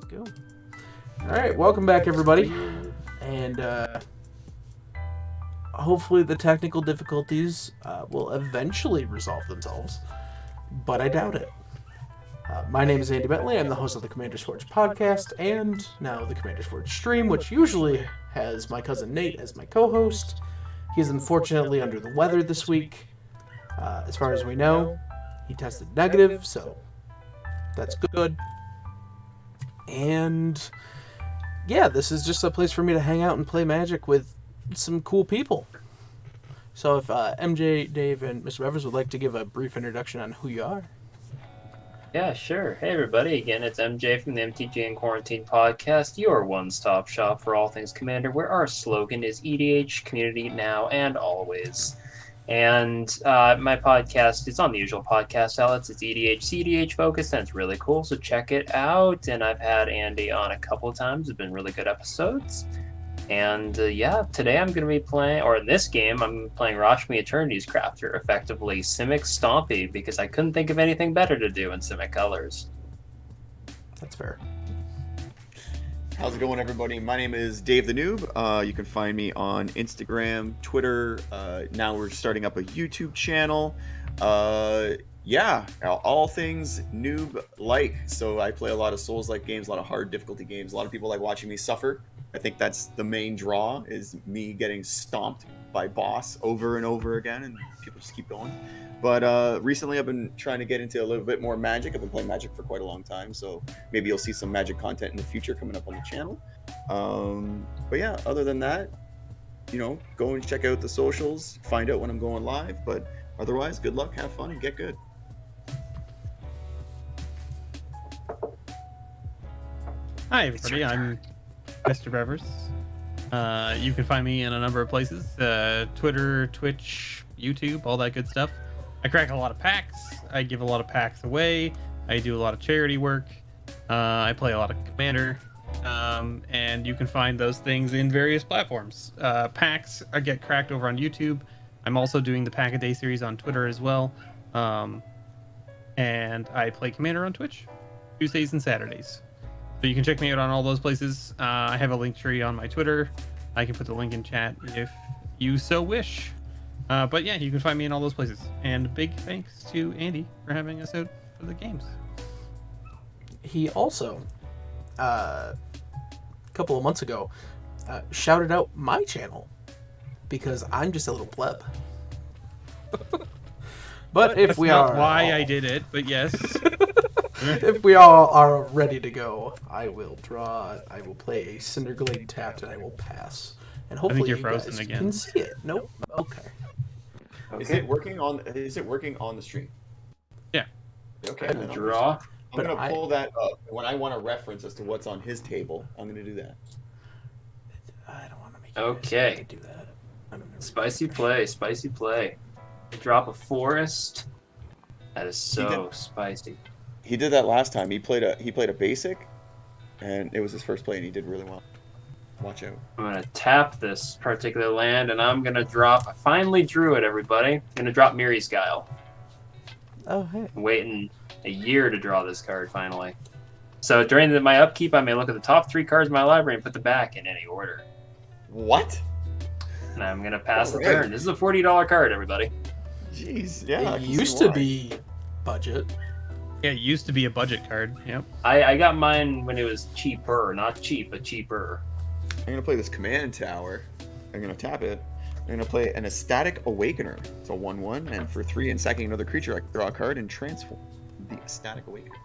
go. Alright, welcome back everybody. And hopefully the technical difficulties will eventually resolve themselves, but I doubt it. My name is Andy Bentley. I'm the host of the Commander's Forge podcast and now the Commander's Forge stream, which usually has my cousin Nate as my co-host. He's unfortunately under the weather this week. As far as we know, he tested negative, so that's good. And yeah, this is just a place for me to hang out and play Magic with some cool people. So if MJ, Dave, and Mr. Evers would like to give a brief introduction on who you are. Yeah, sure. Hey, everybody. Again, it's MJ from the MTG and Quarantine podcast, your one-stop shop for all things Commander, where our slogan is EDH, community now and always. And my podcast is on the usual podcast outlets. It's EDH, CDH focused, and it's really cool, so check it out. And I've had Andy on a couple of times. It's been really good episodes. And yeah, today I'm going to be playing, or in this game, I'm playing Rashmi Eternity's Crafter, effectively Simic Stompy, because I couldn't think of anything better to do in Simic colors. That's fair. How's it going, everybody? My name is Dave the Noob. You can find me on Instagram, Twitter. Now we're starting up a YouTube channel. Yeah, all things noob-like. So I play a lot of Souls-like games, a lot of hard difficulty games. A lot of people like watching me suffer. I think that's the main draw, is me getting stomped by boss over and over again, and people just keep going. But recently I've been trying to get into a little bit more Magic. I've been playing Magic for quite a long time, so maybe you'll see some Magic content in the future coming up on the channel. But yeah, other than that, you know, go and check out the socials, find out when I'm going live. But otherwise, good luck, have fun, and get good. Hi everybody, I'm Mr. Bevers. You can find me in a number of places, Twitter, Twitch, YouTube, all that good stuff. I crack a lot of packs, I give a lot of packs away, I do a lot of charity work, I play a lot of Commander, and you can find those things in various platforms. Packs I get cracked over on YouTube. I'm also doing the Pack a Day series on Twitter as well, and I play Commander on Twitch Tuesdays and Saturdays. So you can check me out on all those places. I have a link tree on my Twitter. I can put the link in chat if you so wish. But yeah, you can find me in all those places. And big thanks to Andy for having us out for the games. He also, a couple of months ago, shouted out my channel because I'm just a little pleb. But if That's we not are why I did it, but yes. If we all are ready to go, I will draw. I will play a Cinderglade tapped, and I will pass. And hopefully you're you frozen guys again. can see it. Nope. Okay. Is it working on the stream? Yeah. Okay. I then Draw. I'm gonna pull that up. When I want a reference as to what's on his table, I'm gonna do that. I don't want to make Okay. you guys do that. Spicy play, spicy play. Drop a forest. That is so spicy. He did that last time. He played a basic, and it was his first play, and he did really well. Watch out. I'm going to tap this particular land, and I'm going to drop... I finally drew it, everybody. I'm going to drop Miri's Guile. Oh, hey. I'm waiting a year to draw this card, finally. So during my upkeep, I may look at the top 3 cards in my library and put the back in any order. What? And I'm going to pass the Alright. turn. This is a $40 card, everybody. Jeez, yeah. It used to be budget. Yeah, it used to be a budget card. Yep. I got mine when it was cheaper. Not cheap, but cheaper. I'm gonna play this command tower. I'm gonna tap it. I'm gonna play an Ecstatic Awakener. It's a 1/1, and for 3 and sacking another creature, I can draw a card and transform the Ecstatic Awakener.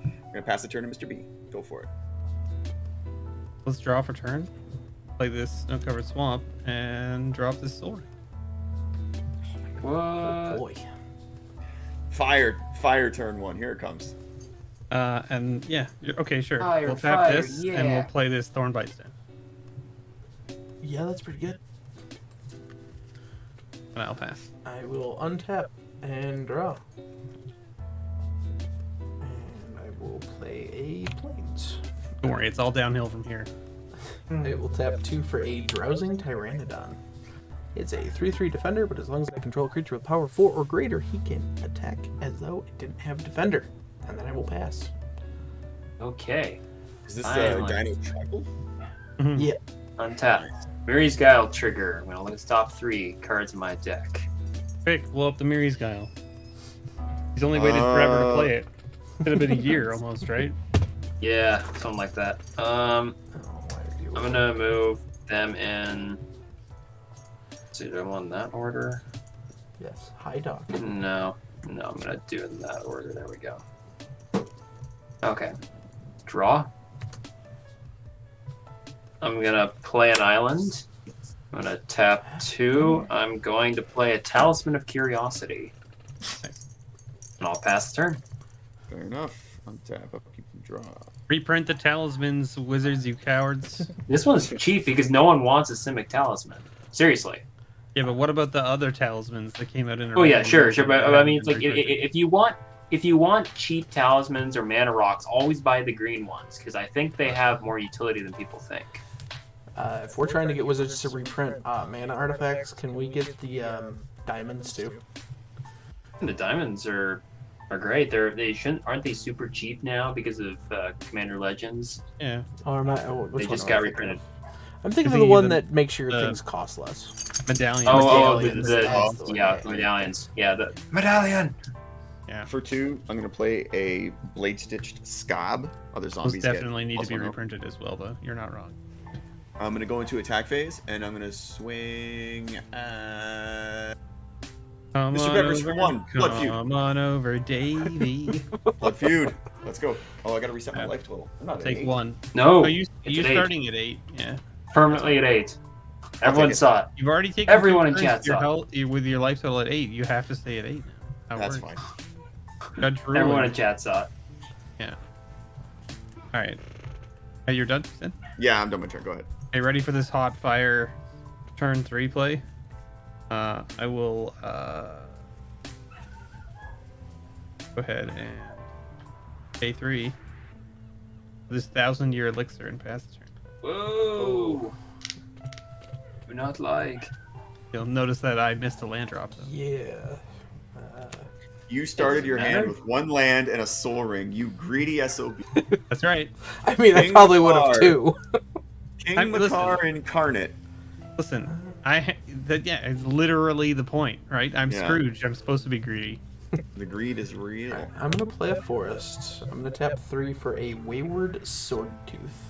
I'm gonna pass the turn to Mr. B. Go for it. Let's draw for turn. Play this Snow-Covered Swamp and drop this sword. What? Oh, boy. Fire turn 1. Here it comes. And yeah, okay, sure. Fire, we'll tap fire, this and yeah. we'll play this Thornbite Stem. Yeah, that's pretty good. And I'll pass. I will untap and draw. And I will play a Plains. Don't worry, it's all downhill from here. I will tap 2 for a Drowsing Tyrannodon. It's a 3/3 defender, but as long as I control a creature with power 4 or greater, he can attack as though it didn't have defender. And then I will pass. Okay. Is this Finally. Dino Tribal? Mhm. Yeah. Untap. Mary's Guile trigger. I'm gonna look at the top 3 cards in my deck. Quick, blow up the Miri's Guile. He's only waited forever to play it. Could have been a year almost, right? Yeah, something like that. Oh, why are you- I'm gonna move them in. So do I want in that order? Yes. Hi, Doc. No, I'm gonna do it in that order. There we go. Okay. Draw. I'm gonna play an island. I'm gonna tap 2. I'm going to play a Talisman of Curiosity. And I'll pass the turn. Fair enough. Untap, upkeep, and draw. Reprint the talismans, wizards, you cowards. This one's cheap because no one wants a Simic Talisman. Seriously. Yeah, but what about the other talismans that came out in? Oh yeah, sure. that But I haven't mean, it's been like reprinted? if you want cheap talismans or mana rocks, always buy the green ones because I think they have more utility than people think. If we're trying to get wizards to reprint mana artifacts, can we get the diamonds too? And the diamonds are great. Aren't they super cheap now because of Commander Legends? Yeah. Or am I? Oh, which They one just am I got thinking reprinted. of? I'm thinking Is of the he one the- that makes your the- things cost less. Medallion. Oh, Medallions. the That's the one, yeah, yeah. the medallions. Yeah, the medallion. Yeah. For 2, I'm gonna play a blade stitched scab. Other Those zombies get definitely need to be +1/0. reprinted as well, though. You're not wrong. I'm gonna go into attack phase, and I'm gonna swing at Come Mr. on Beverage for over, 1. Blood feud. Come on over, Davey. Blood feud. Let's go. Oh, I gotta reset my Yeah. life total. I'm not at Take 8. 1. No, Oh, you it's you at 8. starting at 8? Yeah. Permanently at 8. Everyone it. saw it. You've already taken Everyone 2 in turns chat with your saw. health with your life total at 8. You have to stay at 8 now. How it That's works. fine. Judge ruling. Everyone in chat saw it. All right. Hey, you're done then? Yeah, I'm done with my turn. Go ahead. Okay, ready for this hot fire turn 3 play? I will go ahead and pay 3 this 1,000-year elixir and pass the turn. Whoa! Do not like. You'll notice that I missed a land drop though. Yeah. You started your hand matter? with 1 land and a soul ring. You greedy SOB. That's right. I mean, I King probably would have Macar. too. King Listen. Macar incarnate. Listen, it's literally the point, right? I'm Yeah. Scrooge. I'm supposed to be greedy. The greed is real. Alright, I'm gonna play a forest. I'm gonna tap 3 for a wayward sword tooth.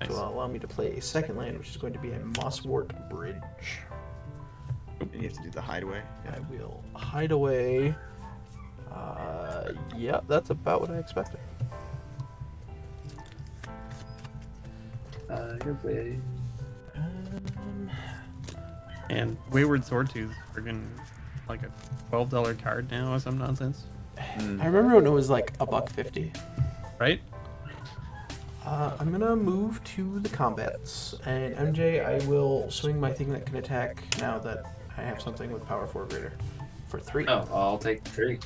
Nice. So allow me to play a second land, which is going to be a mosswort bridge. And you have to do the hideaway. I will hide away. Yeah, that's about what I expected. Your way. And Wayward Swordtooth, friggin' like a $12 card now or some nonsense, I remember when it was like $1.50. right? I'm gonna move to the combats, and MJ, I will swing my thing that can attack now that I have something with power 4 greater for 3, Oh, I'll take the tree.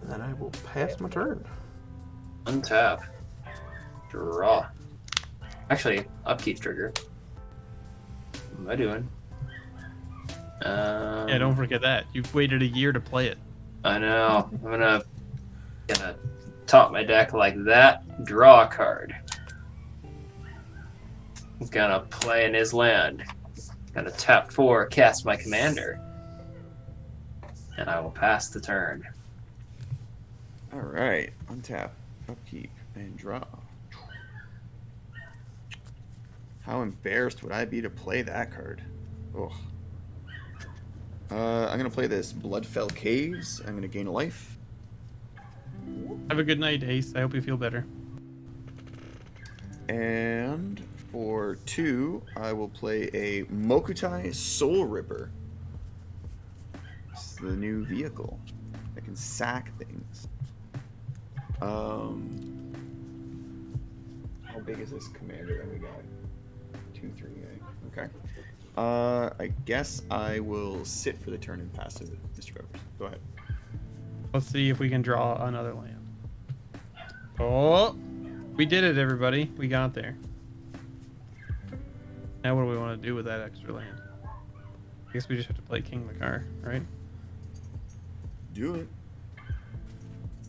and then I will pass my turn. Untap. Draw. Actually, upkeep trigger. What am I doing? Yeah, don't forget that. You've waited a year to play it. I know. I'm gonna top my deck like that. Draw a card. Gonna play in his land. Gonna tap 4, cast my commander, and I will pass the turn. All right. Untap, upkeep, and draw. How embarrassed would I be to play that card? Ugh. I'm gonna play this Bloodfell Caves. I'm gonna gain a life. Have a good night, Ace. I hope you feel better. And for 2, I will play a Mokutai Soul Ripper. It's the new vehicle that can sack things. How big is this commander that we got? 2, 3, okay. I guess I will sit for the turn and pass to Mr. Beavers. Go ahead. Let's see if we can draw another land. Oh, we did it, everybody. We got there. Now what do we want to do with that extra land? I guess we just have to play King Macar, right? Do it.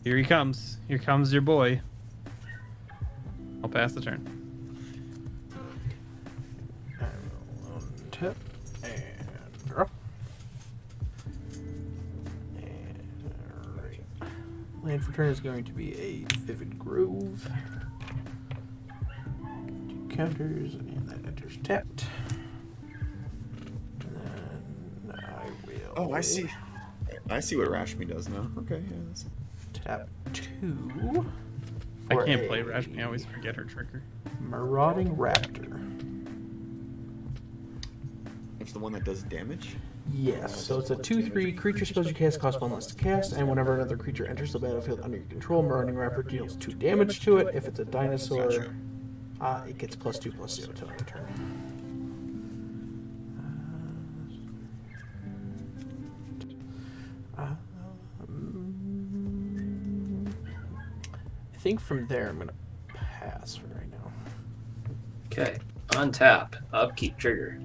Here he comes. Here comes your boy. I'll pass the turn. I will untap and draw. And right. Land for turn is going to be a Vivid Grove. 2 counters, and that enters tapped. And then I will. Oh, I see. I see what Rashmi does now. Okay, yeah. That's... Tap 2. I for can't play a Rashmi. I always forget her trigger. Marauding Raptor. It's the one that does damage? Yes, so it's a 2/3 creature spells you cast cost 1 less to cast, and whenever another creature enters the battlefield under your control, Marauding Raptor deals 2 damage to it. If it's a dinosaur, Gotcha. it gets +2/+0 till end of turn. I think from there I'm gonna pass for right now. Okay. Untap. Upkeep trigger.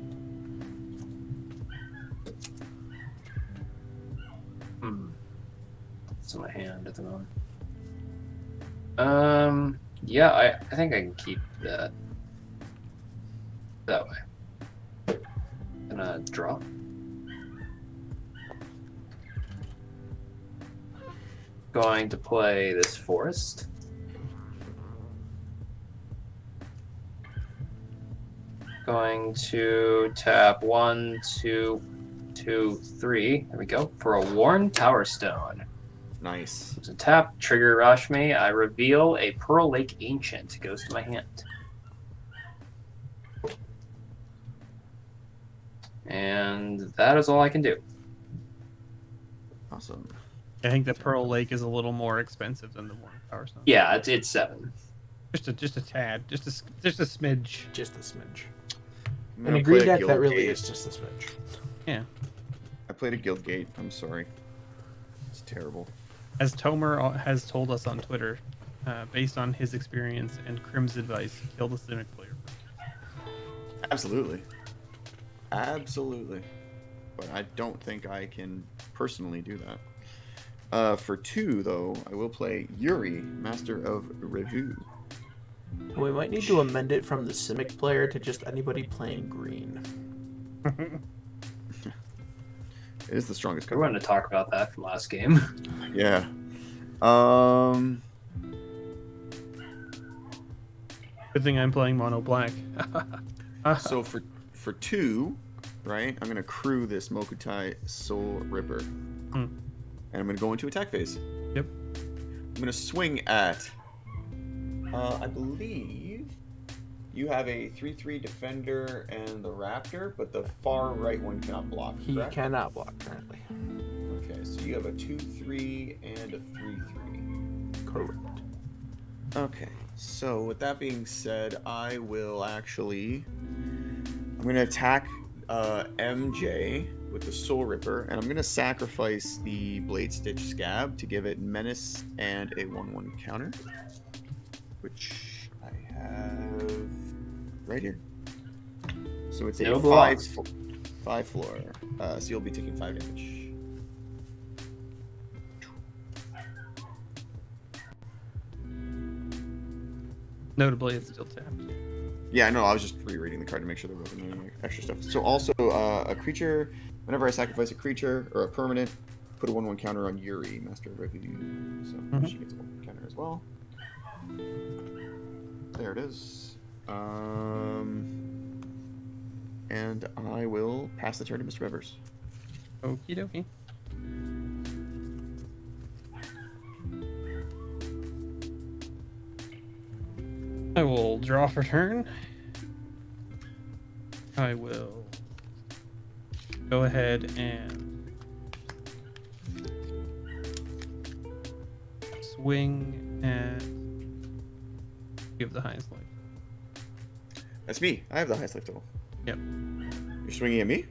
It's in my hand at the moment. Yeah, I think I can keep that. That way. Gonna draw. Going to play this forest. Going to tap 1, 2, 2, 3. There we go. For a Worn Tower Stone. Nice. So tap, trigger Rashmi. I reveal a Pearl Lake Ancient. It goes to my hand. And that is all I can do. Awesome. I think the Pearl Lake is a little more expensive than the Worn Tower Stone. Yeah, it's 7. Just a tad, just a smidge. Just a smidge. I'm In gonna a green play deck, Guild that really Gate. is just a smidge. Yeah. I played a Guild Gate. I'm sorry. It's terrible. As Tomer has told us on Twitter, based on his experience and Crim's advice, kill the Simic player. Absolutely. Absolutely. But I don't think I can personally do that. For 2, though, I will play Yuri, Master of Review. We might need to amend it from the Simic player to just anybody playing green. It is the strongest We're card. going to talk about that from last game. Yeah. Good thing I'm playing mono black. So for 2, right, I'm gonna crew this Mokutai Soul Ripper, and I'm gonna go into attack phase. Yep. I'm gonna swing at. I believe you have a 3/3 defender and the Raptor, but the far right one cannot block. He Correct? cannot block currently. Okay, so you have a 2/3 and a 3/3. Correct. Okay, so with that being said, I will actually. I'm gonna attack MJ with the Soul Ripper, and I'm gonna sacrifice the Blade Stitch Scab to give it Menace and a 1/1 counter, which I have right here. So it's a No blocks. 5 floor. So you'll be taking 5 damage. Notably, it's still tapped. Yeah, I know. I was just rereading the card to make sure there wasn't any extra stuff. So also, a creature. Whenever I sacrifice a creature or a permanent, put a 1/1 counter on Yuri, Master of Review. So she gets a 1/1 counter as well. There it is. And I will pass the turn to Mr. Rivers. Okie dokie. I will draw for turn. I will go ahead and swing and give the highest life. That's me. I have the highest life total. Yep. You're swinging at me?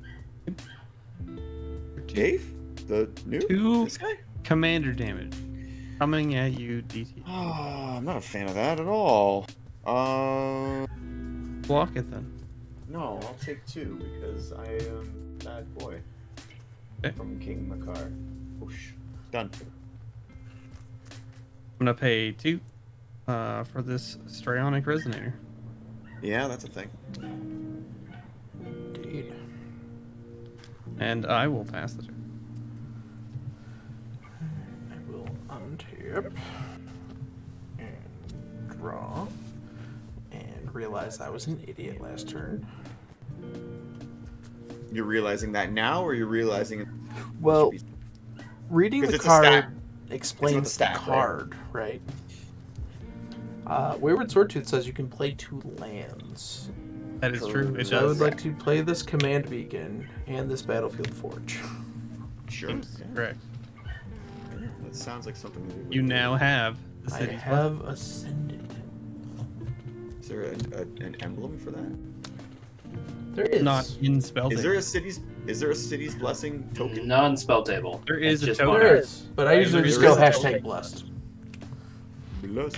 For Dave? The noob? Two This guy? commander damage coming at you, DT. Oh, I'm not a fan of that at all. Block it then. No, I'll take 2 because I am bad boy. Okay. From King Macar. Whoosh. Done. I'm gonna pay 2. for this strionic resonator. Yeah, that's a thing. Indeed. And I will pass the turn. I will untap and draw and realize I was an idiot last turn. You're realizing that now, or you're realizing? Well, reading 'Cause the it's a stack. card It's explains not a stack, the card, right? Wayward Swordtooth says you can play 2 lands. That is true. It So I would does. like to play this Command Beacon and this Battlefield Forge. Sure. Seems Yeah. correct. Yeah, that sounds like something that we would You do. now have the I city's have ascended. Is there an emblem for that? There is. not in spell Is table. there a city's blessing token? Not on spell table. There is It's a just token. There Macar. is, but I usually There just is go a hashtag token. blessed. Bless.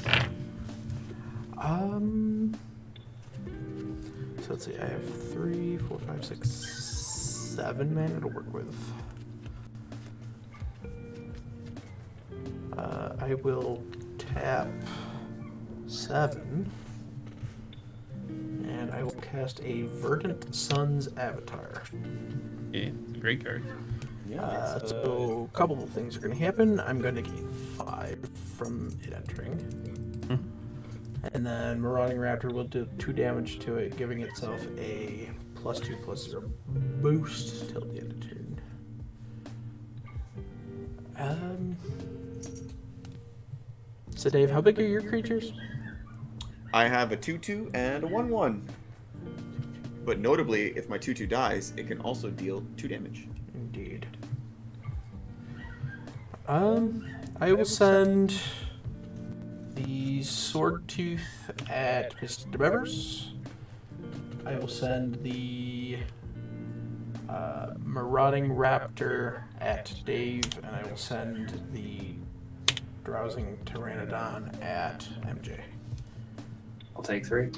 So let's see. I have 3, 4, 5, 6, 7 mana to work with. I will tap 7, and I will cast a Verdant Sun's Avatar. Yeah, it's a great card. Yeah. it's, So a couple of things are going to happen. I'm going to gain 5 from it entering. And then Marauding Raptor will do 2 damage to it, giving itself a +2/+0 boost till the end of turn. So Dave, how big are your creatures? I have a 2/2 and a 1/1. But notably, if my 2/2 dies, it can also deal 2 damage. Indeed. I will send the Swordtooth at Mr. Bevers. I will send the Marauding Raptor at Dave, and I will send the Drowsing Pteranodon at MJ. I'll take 3.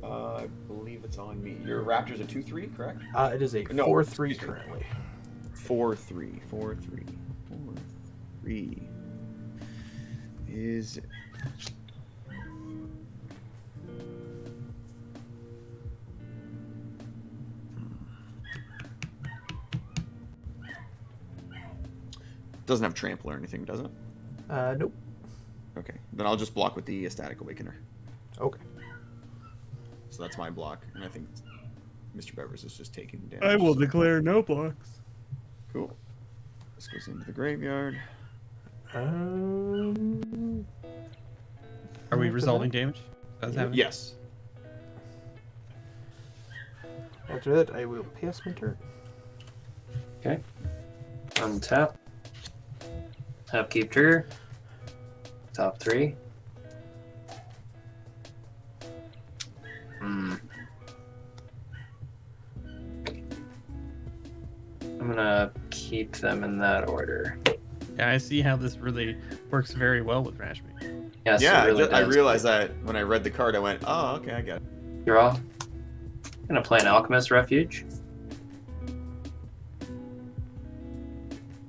I believe it's on me. Your Raptor's a 2/3, correct? It is a No, 4/3 excuse me. currently. 4/3. 4/3. 4/3 is. Doesn't have trample or anything, does it? Nope. Okay, then I'll just block with the Static Awakener. Okay. So that's my block, and I think Mr. Bevers is just taking damage. I will declare no blocks. Cool. This goes into the graveyard. Are we After resolving that? damage? That's happening? Yes. After that, I will pass my turn. Okay. Untap. Upkeep trigger. Top 3. I'm gonna keep them in that order. Yeah, I see how this really works very well with Rashmi. Yes, Yeah, it really I does. realized that when I read the card, I went, oh, okay, I get it. Draw. Gonna play an Alchemist Refuge.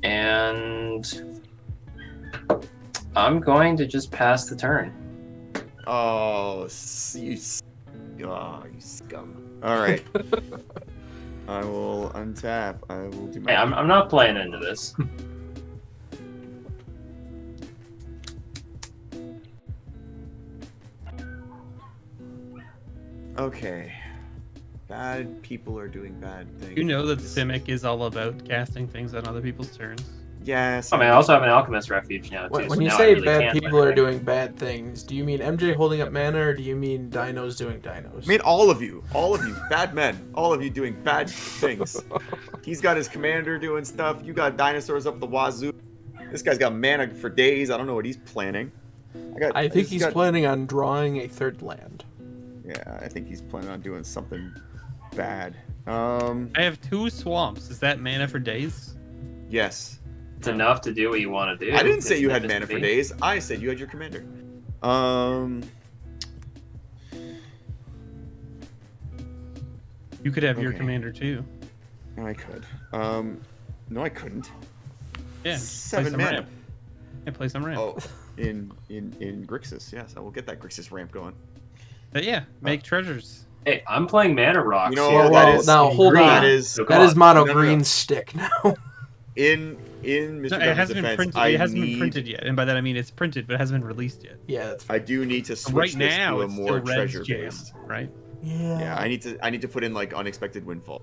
And I'm going to just pass the turn. Oh, you scum. All right. I will untap. I will do my. Hey, I'm not playing into this. Okay. Bad people are doing bad things. You know that Simic is all about casting things on other people's turns. Yes. I mean, I also have an Alchemist Refuge now, too. When so you now I say really bad can't people are play. doing bad things, do you mean MJ holding up mana, or do you mean dinos doing dinos? I mean, all of you, bad men, all of you doing bad things. He's got his commander doing stuff. You got dinosaurs up the wazoo. This guy's got mana for days. I don't know what he's planning. I think he's planning on drawing a 3rd land. Yeah, I think he's planning on doing something bad. I have 2 swamps. Is that mana for days? Yes. It's enough to do what you want to do. I didn't say you had Isn't it, mana Mr. for B? days. I said you had your commander. You could have your Okay. commander too. I could. No, I couldn't. Yeah. 7 play some mana. ramp. and play some ramp. Oh, in Grixis, yes, I will get that Grixis ramp going. But yeah, make treasures. Hey, I'm playing Mana Rocks. You know, here. that is now hold green. on. That is So That is mono No. green stick now. in Mr. No, it Bevan's hasn't been defense. printed. It hasn't been printed yet, and by that I mean it's printed, but it hasn't been released yet. Yeah, that's I do need to switch Right this now, to a it's more still Red's treasure jam, based. right? Yeah, I need to put in like unexpected windfall,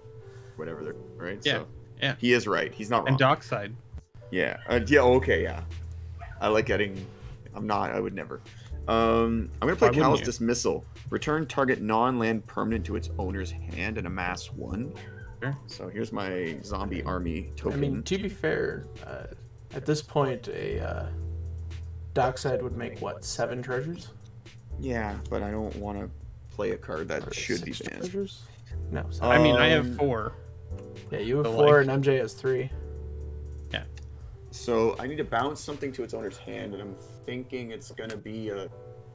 whatever. Right? Yeah, So, yeah. He is right. He's not wrong. And Dockside. Yeah. Yeah. Okay. Yeah. I like getting. I'm not. I would never. I'm gonna play Why wouldn't Callous you? Dismissal. Return target non-land permanent to its owner's hand and amass 1. Sure. So here's my zombie army I token. mean, to be fair, at this point, a dockside would make what, 7 treasures? Yeah, but I don't want to play a card that Or should be 6 banned. treasures? No. I mean, I have Um, 4. Yeah, you have so, 4 like- and MJ has 3. So I need to bounce something to its owner's hand, and I'm thinking it's gonna be a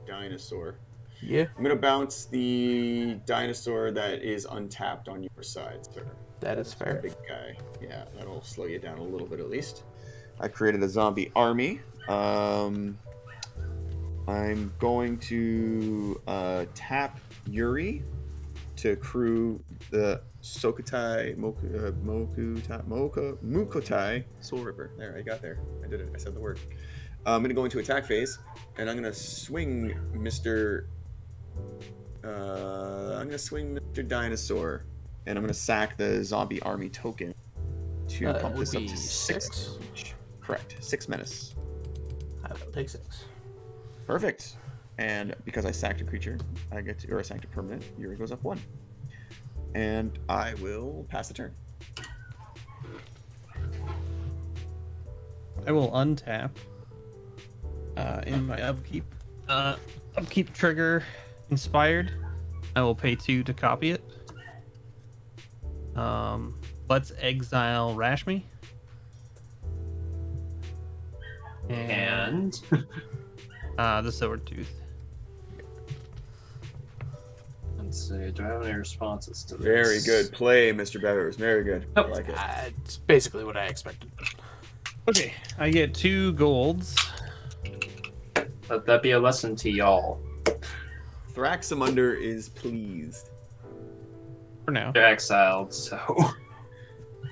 dinosaur. Yeah, I'm gonna bounce the dinosaur that is untapped on your side, sir. that is fair. Big guy. Yeah, that'll slow you down a little bit at least. I created a zombie army. I'm going to tap Yuri to crew the Sokotai Mukotai Soul Ripper. There, I got there. I did it. I said the word. I'm gonna go into attack phase, and I'm gonna swing Mr. Dinosaur, and I'm gonna sack the zombie army token to That pump would this up be to 6. 6? Correct. 6 menace. I will take 6. Perfect. And because I sacked a creature, I sacked a permanent, Yuri goes up 1. And I will pass the turn. I will untap in my upkeep. Upkeep trigger inspired. I will pay 2 to copy it. Let's exile Rashmi. And The Sword Tooth. let's see. Do I have any responses to this? Very good play, Mr. Bevers. Very good. I Nope. like it. It's basically what I expected. Okay, I get 2 golds. Let that be a lesson to y'all. Thraximundar is pleased. For now. They're exiled, so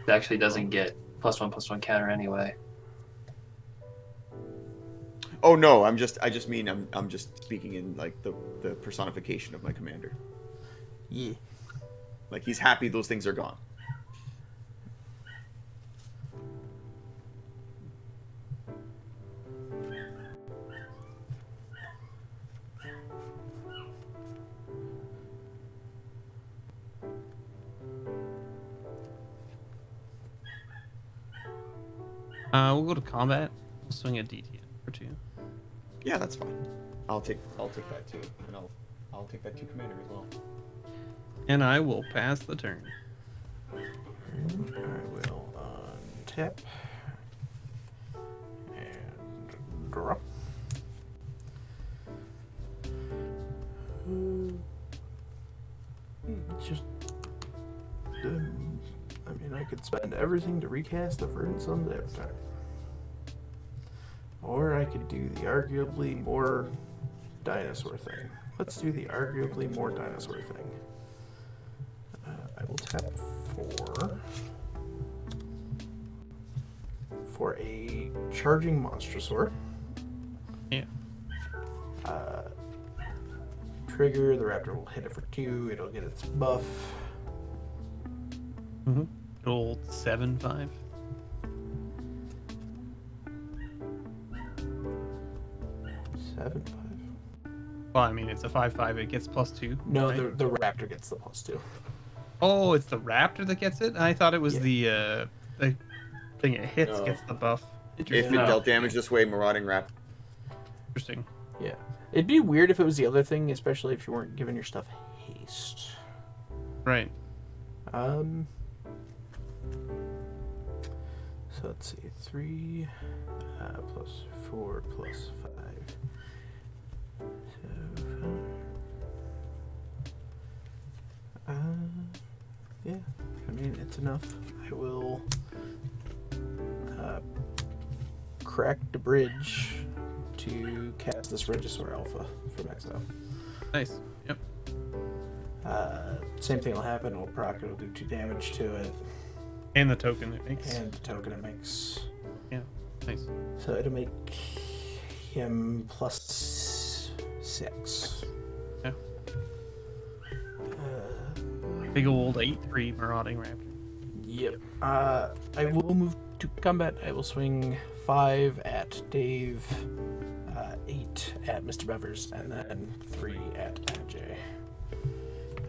it actually doesn't get +1/+1 counter anyway. Oh no, I just mean I'm just speaking in like the personification of my commander. Yeah. Like he's happy those things are gone. We'll go to combat. We'll swing a D10 for 2. Yeah, that's fine. I'll take that too, and I'll take that 2 commander as well. And I will pass the turn. I will untap and draw. Just, I mean, I could spend everything to recast the Verdant Sun's Avatar. Or I could do the arguably more dinosaur thing. Let's do the arguably more dinosaur thing. I will tap 4 for a charging Monstrosaur. Yeah. Trigger, the raptor will hit it for 2, it'll get its buff. Mm-hmm. Roll 7/5. Seven, 5. Well, I mean, it's a 5/5. It gets +2. No, right? the raptor gets the +2. Oh, it's the raptor that gets it? I thought it was Yeah. the thing it hits No. gets the buff. If Interesting. it No. dealt damage this way, Marauding Rap. Interesting. Yeah. It'd be weird if it was the other thing, especially if you weren't giving your stuff haste. Right. So let's see, 3 plus 4 plus 5. So, yeah, I mean, it's enough. I will crack the bridge to cast this Regisaur Alpha from exile. Nice. Yep. Same thing will happen. It'll proc. It'll do 2 damage to it, And the token it makes. and the token it makes. Yeah. Nice. So it'll make him plus 6. Yeah. Big old 8/3 Marauding Raptor. Yep. I will move to combat. I will swing 5 at Dave, 8 at Mr. Bevers, and then 3 at MJ.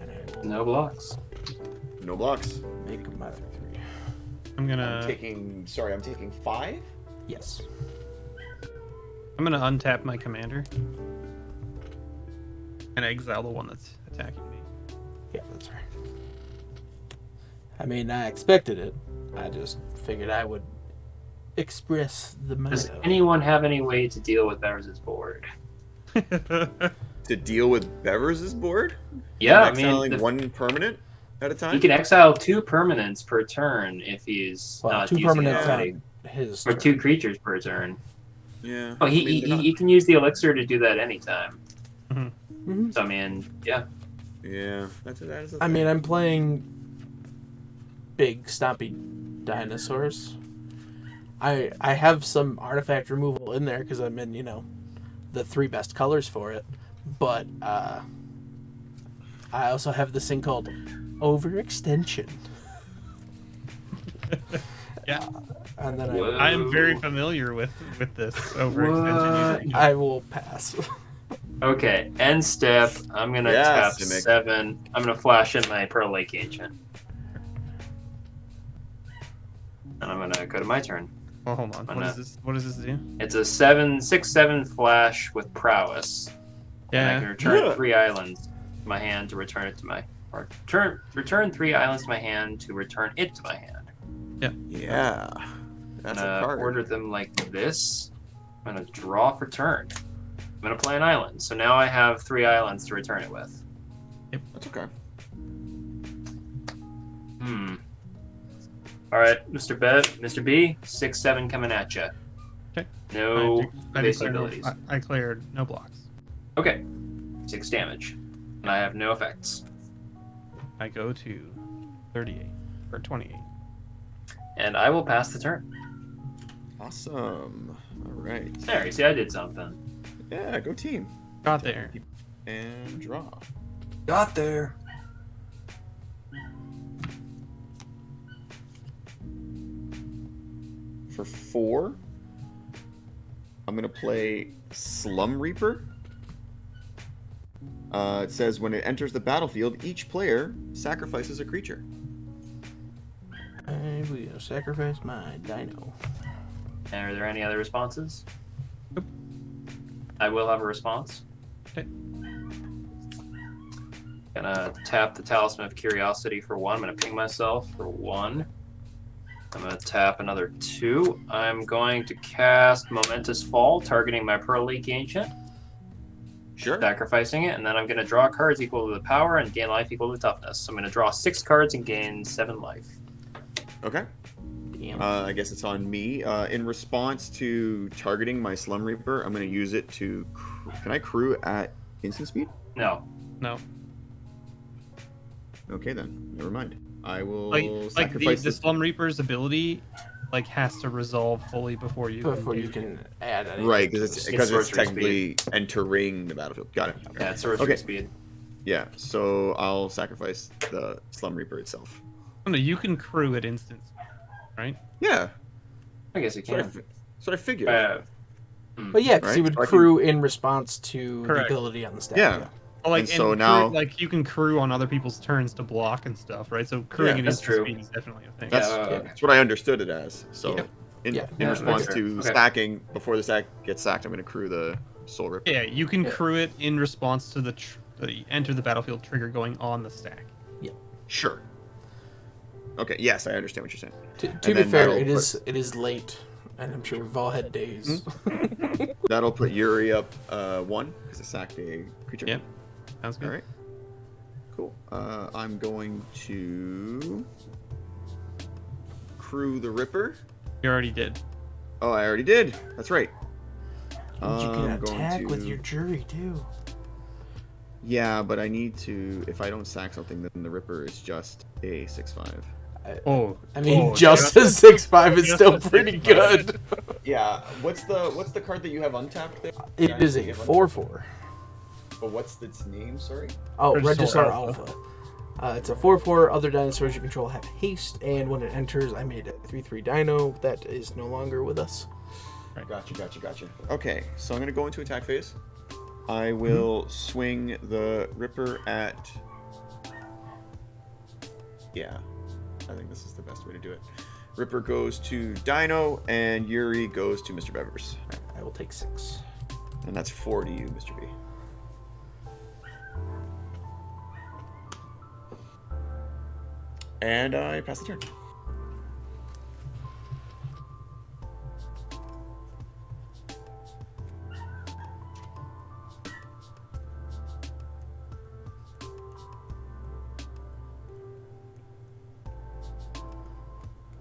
And I will No blocks. No blocks. make my 3/3. I'm I'm taking 5. Yes. untap my commander and exile the one that's attacking me. Yeah, that's right. I mean, I expected it. I just figured I would express the Does meta. anyone have any way to deal with Bevers' board? To deal with Bevers' board? Yeah, I Exiling mean, one permanent at a time? he can exile 2 permanents per turn if he's Well, not 2 using permanents it. on his Or turn. 2 creatures per turn. Yeah. Oh, I mean, they're not- he can use the elixir to do that anytime. Mhm. So I mean, yeah. Yeah. That is a I mean, thing. I'm playing big stompy dinosaurs. I have some artifact removal in there because I'm in, the 3 best colors for it. But I also have this thing called overextension. Yeah. And then Whoa. I am very familiar with this overextension usage. I will pass. Okay, end step. I'm gonna Yes, tap Nick. 7. I'm gonna flash in my Pearl Lake Ancient. And I'm gonna go to my turn. Well, hold on. Why What not? does this do? It's a 6/7 flash with prowess. And I can Yeah. return Yeah. 3 islands to my hand to return it to my return 3 islands to my hand to return it to my hand. Yeah. That's a card. Order them like this. I'm gonna draw for turn. I'm gonna play an island. So now I have 3 islands to return it with. That's okay. All right, Mr. B, 6/7 coming at you. Okay. No I basic declared abilities. I cleared no blocks. Okay, 6 damage, and I have no effects. I go to 38 or 28. And I will pass the turn. Awesome. All right. There, you see, I did something. Yeah, go team. Got there. And draw. Got there. For 4, I'm going to play Slum Reaper. It says when it enters the battlefield, each player sacrifices a creature. I will sacrifice my dino. And are there any other responses? Nope. I will have a response. Okay. Gonna tap the Talisman of Curiosity for 1. I'm gonna ping myself for 1. I'm gonna tap another 2. I'm going to cast Momentous Fall, targeting my Pearl Lake Ancient, Sure. sacrificing it, and then I'm gonna draw cards equal to the power and gain life equal to toughness. So I'm gonna draw 6 cards and gain 7 life. Okay. Damn. I guess it's on me. In response to targeting my Slum Reaper, I'm going to use it to... Can I crew at instant speed? No. No. Okay, then. Never mind. I will Like the sacrifice this... Slum Reaper's ability has to resolve fully before you Before can you do- can add anything. Right, to because this. it's sorcery technically entering the battlefield. Got it. Yeah, it's sorcery Okay. speed. Yeah, so I'll sacrifice the Slum Reaper itself. Oh, no, you can crew at instant, right? Yeah, I guess you that's what I, can. that's what I figured. But yeah, because Right, he would so I can- crew in response to Correct. the ability on the stat. Yeah. Well, And so crew- now- you can crew on other people's turns to block and stuff, right? So crewing at that's instant true. speed is definitely a thing. That's, Yeah. that's what I understood it as. So, Yep. in, Yeah. in Yeah, response that's to fair. Okay. stacking, before the stack gets sacked, I'm going to crew the Soul Ripper. Yeah, you can Yeah. crew it in response to the enter the battlefield trigger going on the stack. Sure. Okay, yes, I understand what you're saying. To And be then fair, that'll it is late, and I'm sure we've all had days. That'll put Yuri up 1, because it sacked a creature. Yep. Sounds good. All right. Cool. I'm going to crew the Ripper. You already did. Oh, I already did. That's right. And you can I'm going attack with to- your jury too. Yeah, but I need to. If I don't sack something, then the Ripper is just a 6/5. Oh, I mean, oh, just a 6/5 is just still a pretty 6/5. good. Yeah. What's the card that you have untapped there? It is a 4/4. But what's its name? Sorry. Oh, Regisaur Regisaur Alpha. Alpha. It's a 4/4. Other dinosaurs you control have haste, and when it enters, I made a 3/3 dino that is no longer with us. Gotcha. Okay, so I'm gonna go into attack phase. I will swing the Ripper at. Yeah, I think this is the best way to do it. Ripper goes to Dino, and Yuri goes to Mr. Bevers. I will take 6. And that's 4 to you, Mr. B. And I pass the turn.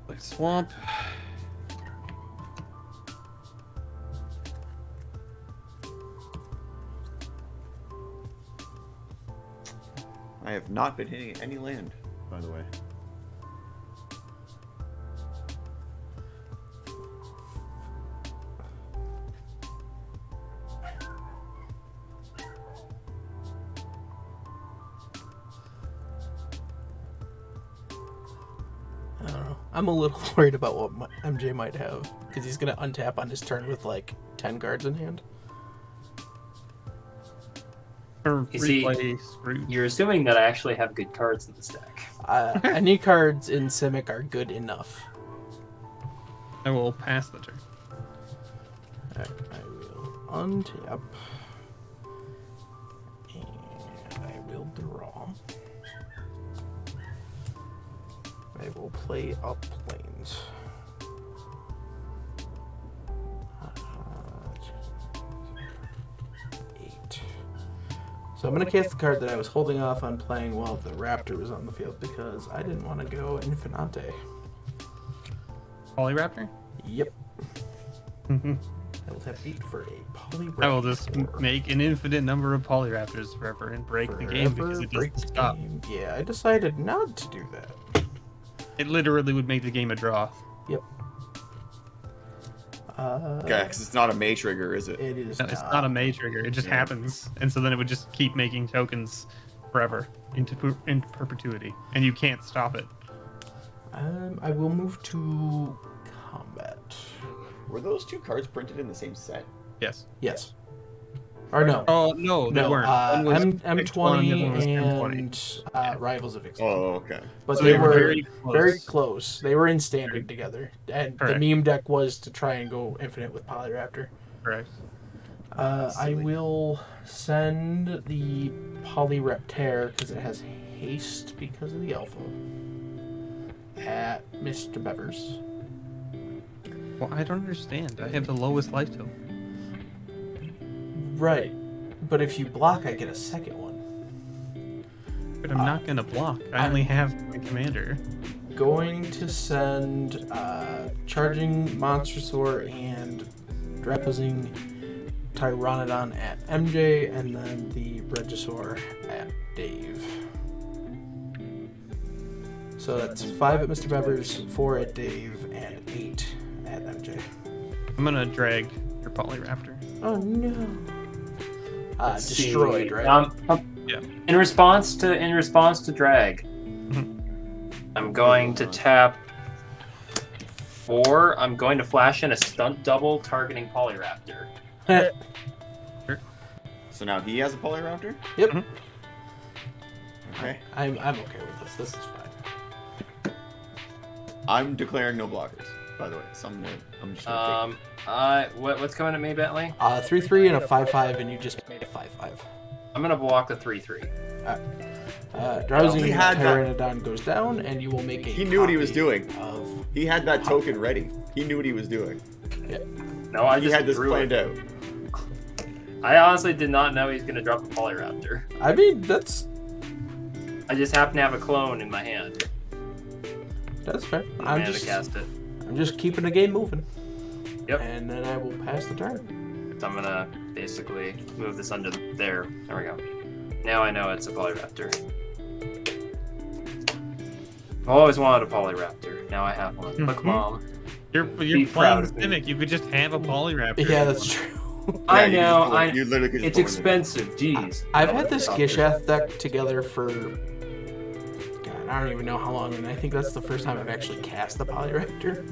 Like swamp. I have not been hitting any land, by the way. I don't know. I'm a little worried about what MJ might have, because he's going to untap on his turn with like 10 cards in hand. Or You see, replay Scrooge. You're assuming that I actually have good cards in the stack. Any cards in Simic are good enough. I will pass the turn. Alright, I will untap. And I will draw. I will play up planes. Eight. So I'm going to cast the card that I was holding off on playing while the Raptor was on the field because I didn't want to go Infinite. Polyraptor? Yep. I will tap 8 for a Polyraptor. I will just make an infinite number of Polyraptors forever and break the game because it break doesn't the stop. game. Yeah, I decided not to do that. It literally would make the game a draw. Yep. Okay, because it's not a May trigger, is it? It is No, it's not a May trigger. It just happens, and so then it would just keep making tokens forever into perpetuity, and you can't stop it. I will move to combat. Were those two cards printed in the same set? Yes. Yes. Or no. Oh no, they no. weren't. One was M20 the other one was M20. and Rivals of Exile. Oh, okay. But So they were very close. close. They were in standard together. And Correct. the meme deck was to try and go infinite with Polyraptor. Correct. I will send the Polyraptor, because it has haste because of the alpha, at Mr. Bevers. Well, I don't understand. I have the lowest life total. Right. But if you block, I get a second one. But I'm not gonna block. I only have my commander. Going to send Charging Monstrosaur and Drapazing Tyrannodon at MJ, and then the Regisaur at Dave. So that's 5 at Mr. Bevers, 4 at Dave, and 8 at MJ. I'm gonna drag your Polyraptor. Oh no. Let's Destroyed, see. right? Yeah. In response to drag, I'm going to tap 4. I'm going to flash in a stunt double targeting Polyraptor. So now he has a Polyraptor? Yep. Mhm. Okay. I'm okay with this. This is fine. I'm declaring no blockers, by the way. So I'm just gonna What's coming at me, Bentley? 3/3 and a 5/5, and you just made a 5/5. I'm gonna block the 3/3. Drowsing He had that- Pteranodon goes down, and you will make a He knew what he was copy doing. Of, He had that token ready. He knew what he was doing. No, I He just had this drew planned it. out. I honestly did not know he was gonna drop a Polyraptor. I mean, that's I just happen to have a clone in my hand. fair. I'm to cast it. I'm just keeping the game moving. Yep. And then I will pass the turn. So I'm gonna basically move this under there. There we go. Now I know it's a Polyraptor. I've always wanted a Polyraptor. Now I have one. Look, Mhm. Mom. You're Be proud playing of me. Cynic. You could just have a Polyraptor. Yeah, that's true. I you know. just pull- you literally could just It's pull it in. expensive. Jeez. I've I had would this stop Gishath deck together for, God, I don't even know how long, and I think that's the first time I've actually cast the Polyraptor.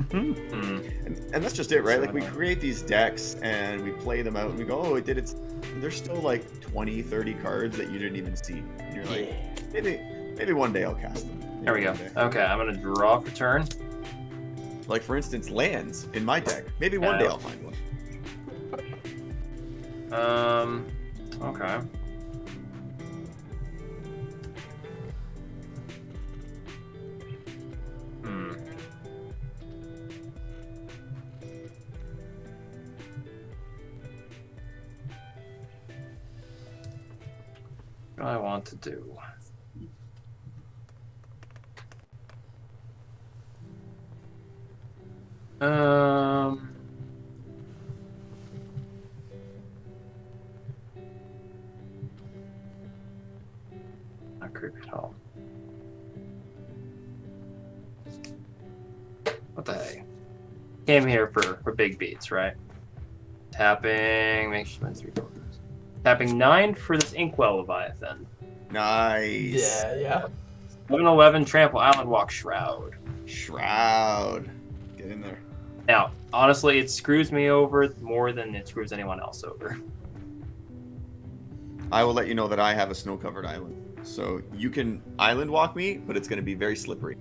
Mhm. there. And that's just it, right? So Like we annoying. create these decks and we play them out and we go, oh, it did its. There's still like 20, 30 cards that you didn't even see. And you're like, maybe one day I'll cast them. Maybe There we go. one day. Okay, I'm gonna draw for turn. Like for instance, lands in my deck. Maybe one day I'll find one. Okay. What do I want to do? Um. Not creepy at all. What the heck? Came here for big beats, right? Tapping, make sure it's 3 quarters. Tapping 9 for this Inkwell Leviathan. Nice. Yeah. 11/11 Trample Island Walk Shroud. Shroud. Get in there. Now, honestly, it screws me over more than it screws anyone else over. I will let you know that I have a snow-covered island. So you can island walk me, but it's going to be very slippery.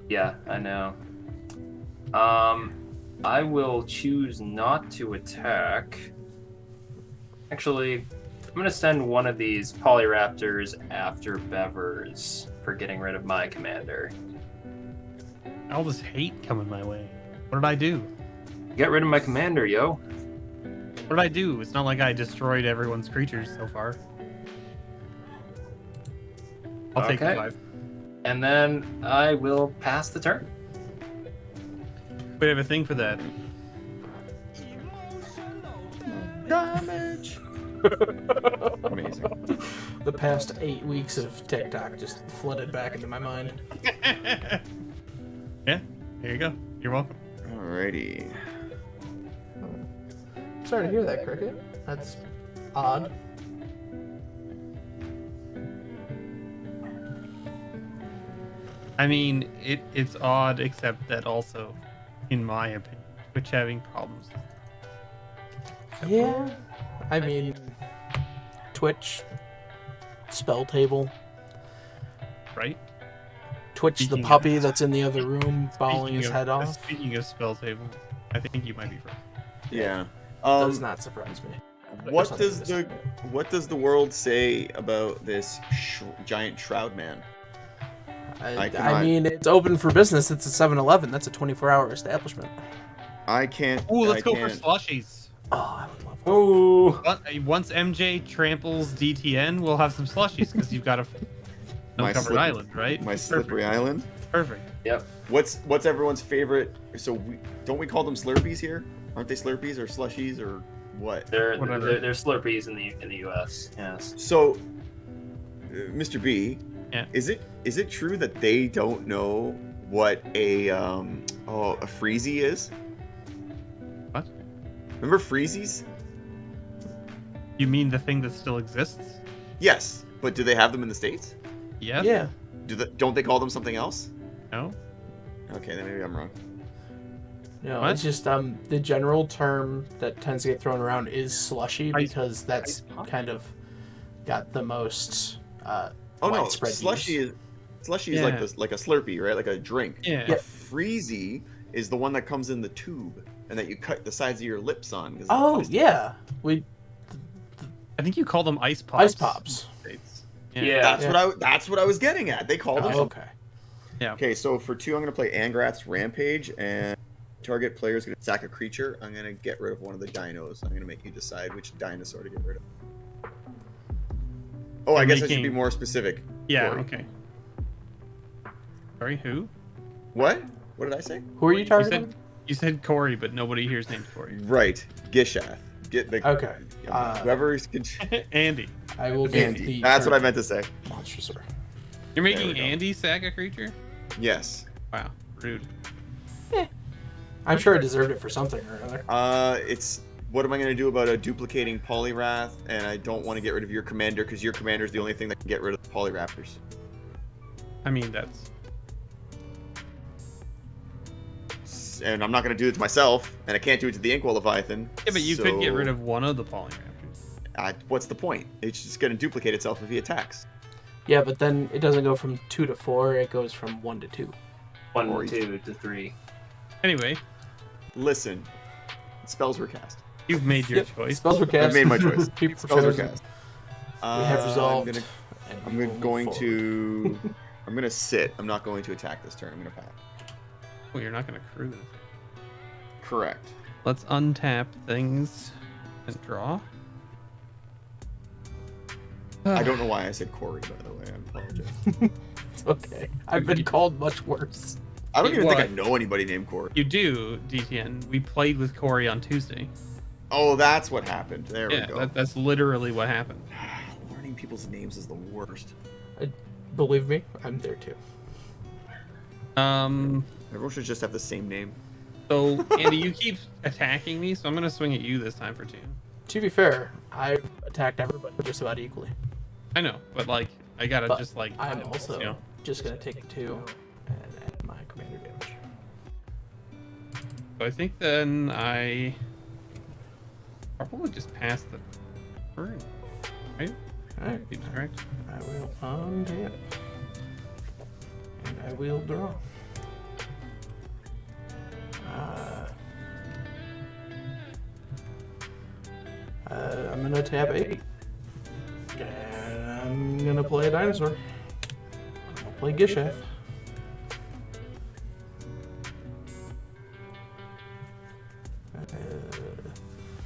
Yeah, I know. I will choose not to attack. Actually, I'm going to send one of these Polyraptors after Bevers for getting rid of my commander. All this hate coming my way. What did I do? Get rid of my commander, yo. What did I do? It's not like I destroyed everyone's creatures so far. I'll take the Okay. 5. And then I will pass the turn. We have a thing for that. Damage. Amazing. The past 8 weeks of TikTok just flooded back into my mind. Yeah, here you go. You're welcome. Alrighty. Sorry to hear that, Cricket. That's odd. I mean, it's odd, except that also, in my opinion, Twitch having problems. Yeah. I mean, Twitch, spell table, Right? Twitch the Speaking of- puppy that's in the other room bawling his head off. Speaking of spell table, I think you might be first. Yeah. Does not surprise me. What There's does something what does the world say about this giant shroud man? I cannot- mean, it's open for business. It's a 7-Eleven. That's a 24-hour establishment. I can't. Ooh, let's I go can't. for slushies. Oh, I would love Ooh. Once MJ tramples DTN, we'll have some slushies because you've got a My covered slip- island, right? My slippery island. Perfect. What's everyone's favorite? So don't we call them Slurpees here? Aren't they Slurpees or slushies or what? They're Whatever. they're Slurpees in the US. Yes. So, Mr. B, Yeah. is it true that they don't know what a freezy is? What? Remember freezies? You mean the thing that still exists? Yes, but do they have them in the States? Yes. Yeah. Don't they call them something else? No. Okay, then maybe I'm wrong. No, What? it's just the general term that tends to get thrown around is slushy Ice- because that's ice pop? kind of got the most Oh no, widespread slushy use. is like Yeah. this, like a Slurpee, right? Like a drink. Yeah. A freezy is the one that comes in the tube and that you cut the sides of your lips on. 'cause Oh it's yeah, we I think you call them ice pops. ice pops. States. Yeah. That's what I was getting at. They call them. Oh, okay. Okay, so for 2, I'm gonna play Angrath's Rampage, and target player's gonna sack a creature. I'm gonna get rid of one of the dinos. I'm gonna make you decide which dinosaur to get rid of. Oh, I You're guess I should be making- more specific. Yeah. Corey. Okay. Sorry, who? What? What did I say? Who are you You targeting? You said Corey, but nobody here's named Corey. Right, Gishath. Get the Okay. whoever's Andy. I will get Andy. the. That's what I meant to say. Monstrous. You're There we making go. Andy sack a creature? Yes. Wow, rude. I'm sure I deserved it for something or another. It's what am I going to do about a duplicating Polyrath? And I don't want to get rid of your commander because your commander is the only thing that can get rid of the Polyraptors. I mean, that's... And I'm not going to do it to myself, and I can't do it to the Inkwell Leviathan. Yeah, but you could get rid of one of the Polyraptors. What's the point? It's just going to duplicate itself if he attacks. Yeah, but then it doesn't go from 2 to 4. It goes from 1 to 2. 1, Or 2 to 3. Anyway, Listen, spells were cast. you've made your Yep, choice. Spells were cast. I've made my choice. People Spells were chosen. cast. We have resolved. I'm going to. I'm going to sit. I'm not going to attack this turn. I'm going to pass. Well, you're not going to cruise. Correct. Let's untap things and draw. I don't know why I said Corey, by the way. I apologize. It's okay. I've been called much worse. I don't even think I What? know anybody named Corey. You do, DTN. We played with Corey on Tuesday. Oh, that's what happened. There Yeah, we go. that's literally what happened. Learning people's names is the worst. Believe me, I'm there too. Everyone should just have the same name. So, Andy, you keep attacking me, so I'm going to swing at you this time for 2. To be fair, I've attacked everybody just about equally. I know, but, like, I got to But just, like... I'm also you know. just going to take 2 and add my commander damage. So I think then I... probably just pass the turn, right? Alright, Seems correct. I will untap. And I will draw. I'm gonna tap 8. And I'm gonna play a dinosaur. I'll play Gishath.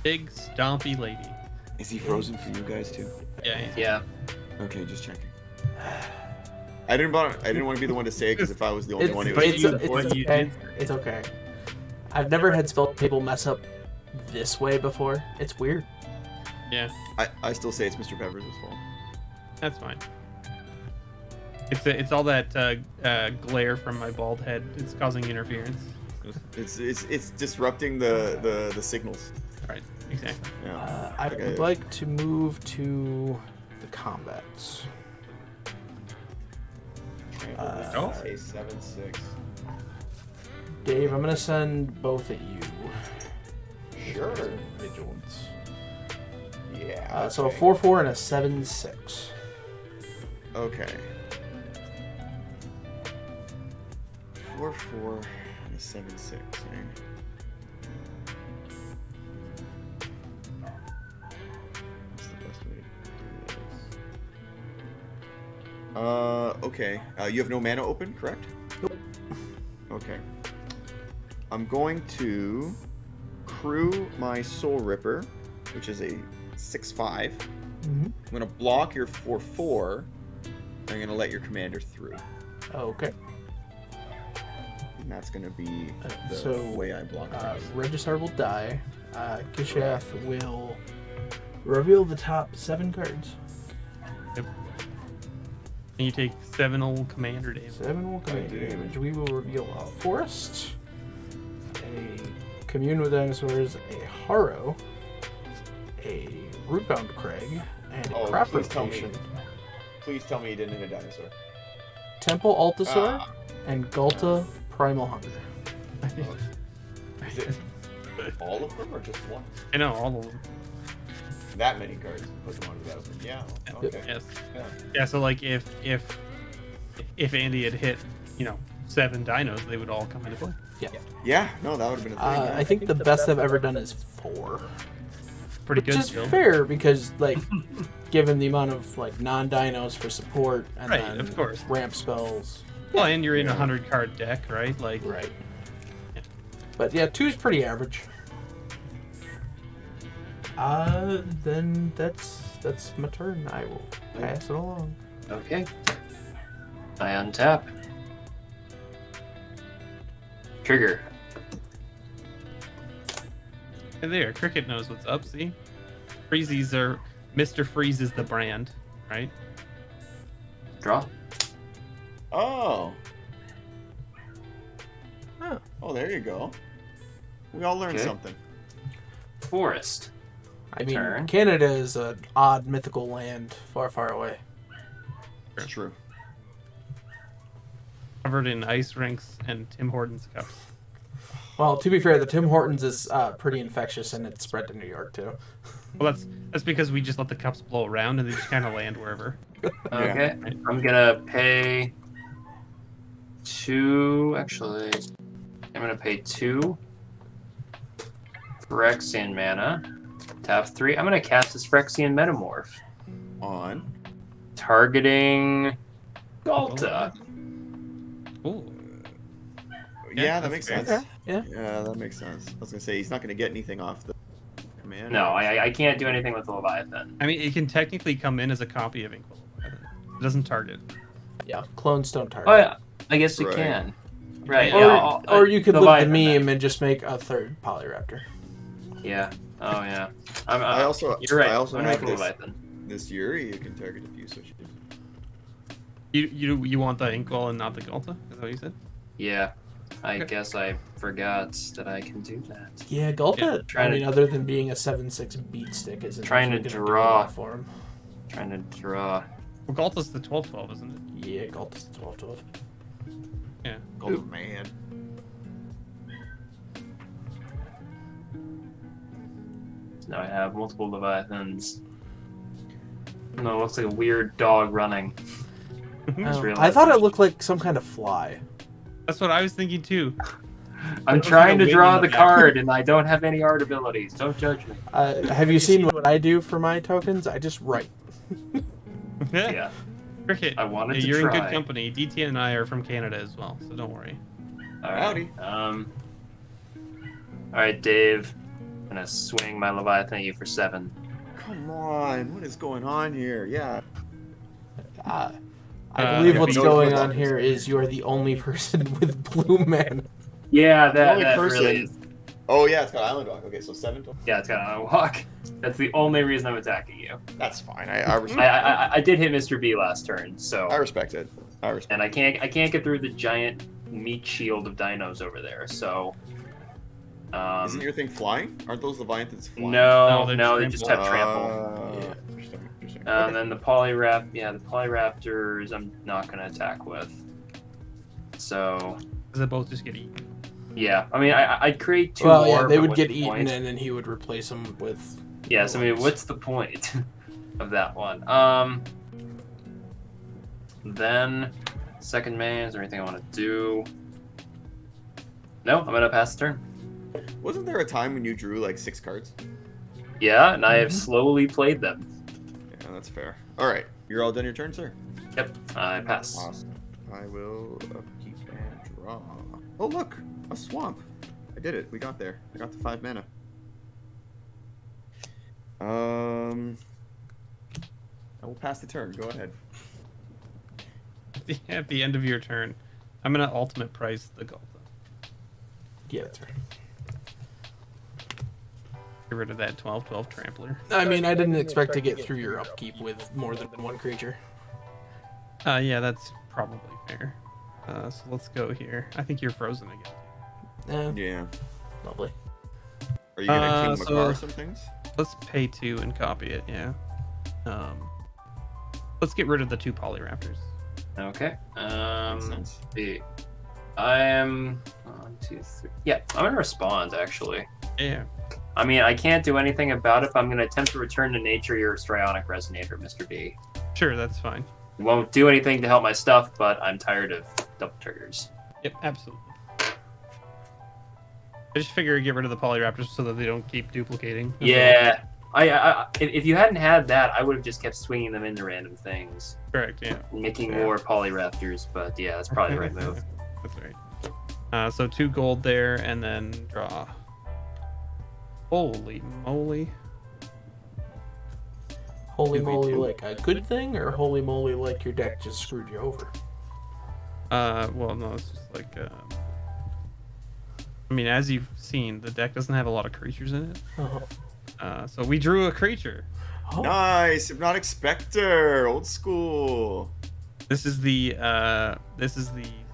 Big stompy lady. Is he frozen for you guys too? Yeah, Yeah. Okay, just checking. I didn't want to be the one to say it because if I was the only It's, one who but was... it's, you- it's what you okay. did. It's okay. I've never had spell table mess up this way before. It's weird. yeah, I still say it's Mr. Pepper's fault. that's fine. It's all that glare from my bald head. It's causing interference. It's disrupting the signals. Right, exactly. Yeah. I Okay. would like to move to the combats. Oh. Say 7/6. Dave, I'm gonna send both at you. Sure. Vigilance. Yeah. So a okay. 4/4 and a 7/6. Okay. 4/4 and a 7/6. Eh? What's the best way to do this? Okay. You have no mana open, correct? Nope. Okay. I'm going to crew my Soul Ripper, which is a 6/5. Mm-hmm. I'm going to block your 4/4. I'm going to let your commander through. Okay. And that's going to be the So, way I block things. Registrar will die. Gishath will reveal the top 7 cards. Yep. And you take 7 old commander damage. 7 will command do. damage. We will reveal a Forest, a Commune with Dinosaurs, a Harrow, a Rootbound Crag, and a Oh, Crop please tell me. Rotation. Please tell me you didn't hit a dinosaur. Temple Altasaur, Ah. and Galta Primal Hunger. Is it all of them or just one? I know, all of them. That many cards. Put them on 2000. Yeah. Okay. Yes. Yeah. Yeah, so like if Andy had hit, 7 dinos, they would all come into play. Yeah. No, that would have been a thing. I think the best I've ever done is 4. Pretty Which good is still. fair because, given the amount of non-dinos for support and Right, then of course. ramp spells. Well, and you're in a Yeah. 100 card deck, right? Like, Right. Yeah. But yeah, 2 is pretty average. Then that's my turn. I will pass it along. Okay. I untap. Trigger. Hey there, Cricket knows what's up, see? Freezies are... Mr. Freeze is the brand, right? Draw. Oh. Huh. Oh, there you go. We all learned Okay. something. Forest. I mean, Turn. Canada is an odd mythical land far, far away. It's true. Covered in ice rinks and Tim Hortons cups. Well, to be fair, the Tim Hortons is pretty infectious, and it's spread to New York too. Well, that's because we just let the cups blow around and they just kind of land wherever. Okay. I'm gonna pay 2. Actually, I'm gonna pay 2 Phyrexian mana. Tap 3. I'm gonna cast this Phyrexian Metamorph, On. targeting Galta. Ooh. Yeah, that that's makes fair. sense. Yeah. Yeah, that makes sense. I was gonna say he's not gonna get anything off the command. No, I can't do anything with the Leviathan. I mean, it can technically come in as a copy of Inkwell. It doesn't target. Yeah, clones don't target. Oh yeah, I guess you Right. can. Right. Or, Yeah. or you could live the Leviathan then. meme and just make a third Polyraptor. Yeah. Oh yeah. I also You're right. I also I'm gonna have make a this Leviathan. this Yuri. You can target a few switches. You want the Inkwell and not the Galta? Is that what you said? Yeah. I Okay. guess I forgot that I can do that. Yeah, Galta. Yeah, I trying mean, to- other than being a 7/6 beat stick, isn't Trying to actually gonna do draw. a lot for him. Trying to draw. Well, Galta's the 12/12, isn't it? Yeah, Galta's 12/12. Yeah. Oh man. So now I have multiple Leviathans. No, it looks like a weird dog running. Just Oh, realized I thought that. it looked like some kind of fly. That's what I was thinking too. I'm looks trying like a to draw wing the in the back. card, and I don't have any art abilities. Don't judge me. Have you seen what I do for my tokens? I just write. Yeah, Cricket, I wanted to you're in try. good company. DT and I are from Canada as well, so don't worry. All right. Howdy. All right, Dave. I'm gonna swing my Leviathan at you for 7. Come on. What is going on here? Yeah. I believe yeah, what's no going good on here is you are the only person with blue mana. Yeah, The that, only that person- really is. Oh yeah, it's got Island Walk. Okay, so 7 total. Yeah, it's got an walk. That's the only reason I'm attacking you. That's fine. I respect. I did hit Mr. B last turn, so I respect it. I respect. and I can't get through the giant meat shield of dinos over there. So, Isn't your thing flying? Aren't those Leviathans flying? no, No, they they're just have trample. Yeah. Interesting. Interesting. And then the the Polyraptors, I'm not gonna attack with. So, Because they both just get eaten. yeah, I mean, I'd create 2 Well, more. yeah, they but would what's get the eaten, point? and then he would replace them with. Yes, I mean, ones. what's the point of that one? Then second main, is there anything I want to do? No, I'm gonna pass the turn. Wasn't there a time when you drew like 6 cards? Yeah, and I have slowly played them. Yeah, that's fair. All right, you're all done your turn, sir. Yep, I pass. Awesome. I will upkeep and draw. Oh look, a swamp. I did it. We got there. I got the 5 mana. I will pass the turn. Go ahead. At the end of your turn, I'm gonna ultimate price the Galta. Yeah, that's right. Get rid of that 12/12 trampler. I mean, I didn't expect to get through your upkeep with more than one creature. Yeah, that's probably fair. So let's go here. I think you're frozen again. Yeah. Lovely. Are you gonna King so- Macar some things? Let's pay 2 and copy it. Yeah. Let's get rid of the 2 Polyraptors. Okay. Makes sense. I am 1, 2, 3. Yeah, I'm gonna respond actually. Yeah. I mean, I can't do anything about it, but I'm gonna attempt to return to nature your Strionic Resonator, Mr. B. Sure, that's fine. It won't do anything to help my stuff, but I'm tired of double triggers. Yep, absolutely. I just figure get rid of the Polyraptors so that they don't keep duplicating. Yeah. If you hadn't had that, I would have just kept swinging them into random things, Correct, yeah. making Yeah. more Polyraptors. But yeah, that's probably the right move. That's right. So 2 gold there, and then draw. Holy moly. Holy Did we moly, do- like a good thing, or holy moly, like your deck just screwed you over? Well, no, it's just like, I mean, as you've seen, the deck doesn't have a lot of creatures in it. Uh-huh. So we drew a creature. Oh, Nice, Hypnotic Spectre, old school. This is the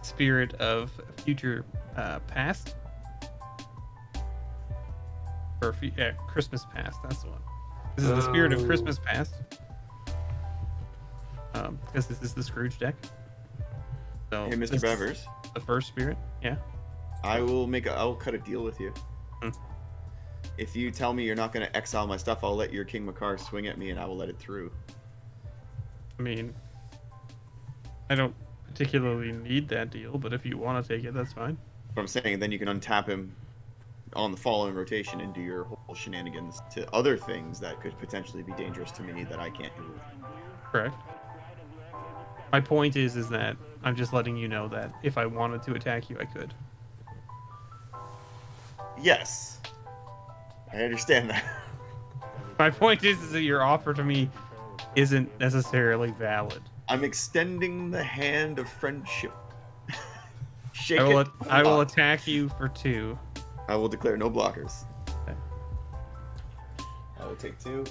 spirit of future past. Or Christmas past. That's the one. This is the spirit of Oh. Christmas past. Because this is the Scrooge deck. So Hey, this Mr. is Bevers, the first spirit. Yeah. I will cut a deal with you. Hmm. If you tell me you're not going to exile my stuff, I'll let your King Macar swing at me and I will let it through. I mean, I don't particularly need that deal, but if you want to take it, that's fine. But I'm saying then you can untap him on the following rotation and do your whole shenanigans to other things that could potentially be dangerous to me that I can't do. Correct. My point is that I'm just letting you know that if I wanted to attack you, I could. Yes. I understand that. My point is that your offer to me isn't necessarily valid. I'm extending the hand of friendship. Shake I will, it. I will attack you for 2. I will declare no blockers. Okay. I will take 2.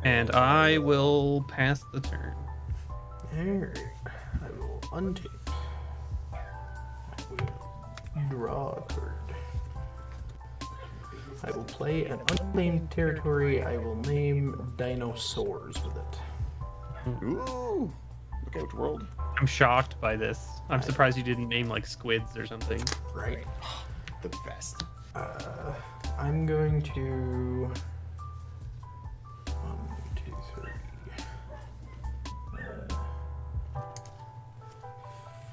And I will pass the turn. Alright. I will untape. I will draw a card. I will play an unnamed territory. I will name dinosaurs with it. Ooh. Look out, world. I'm shocked by this. I'm surprised you didn't name like squids or something. Right. The best. I'm going to 1, 2, 3,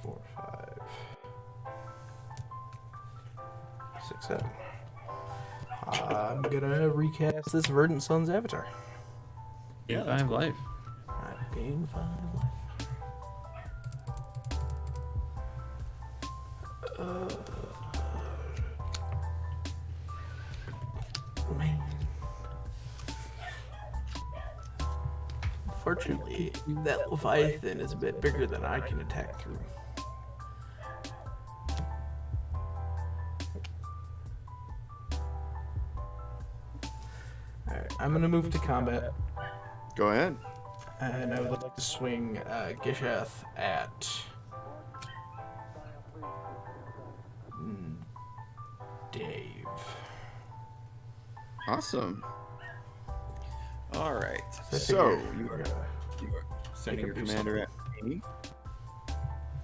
4, 5, 6, 7. I'm gonna recast this Verdant Sun's avatar. Yeah, I that's have cool. life. I gain 5 life. Man. Fortunately, that Leviathan is a bit bigger than I can attack through. Alright, I'm gonna move to combat, Go ahead. and I would like to swing Gishath at Dave. Awesome. All right. I So figure you are sending your do commander at me.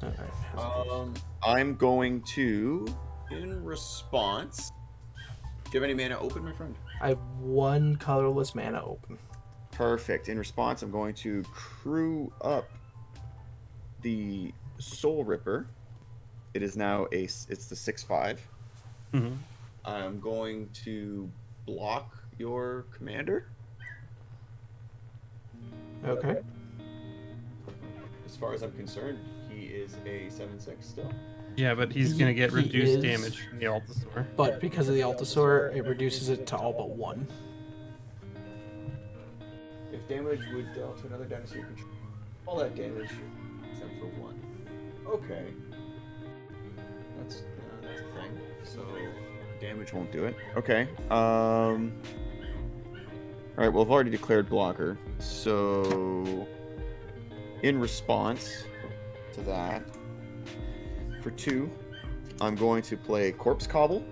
Alright. I'm going to, in response. Do you have any mana open, my friend? I have 1 colorless mana open. Perfect. In response, I'm going to crew up the Soul Ripper. It is now it's the 6/5. Mm-hmm. I'm going to block your commander. Okay. As far as I'm concerned, he is a 7/6 still. Yeah, but he's He- gonna get he reduced is- damage from the Altasaur. But because of the Altasaur, it reduces it to all but 1. If damage would deal to another dinosaur, you control all that damage except for 1. Okay. That's a thing. So damage won't do it. Okay. All right. Well, I've already declared blocker. So in response to that, for 2, I'm going to play Corpse Cobble,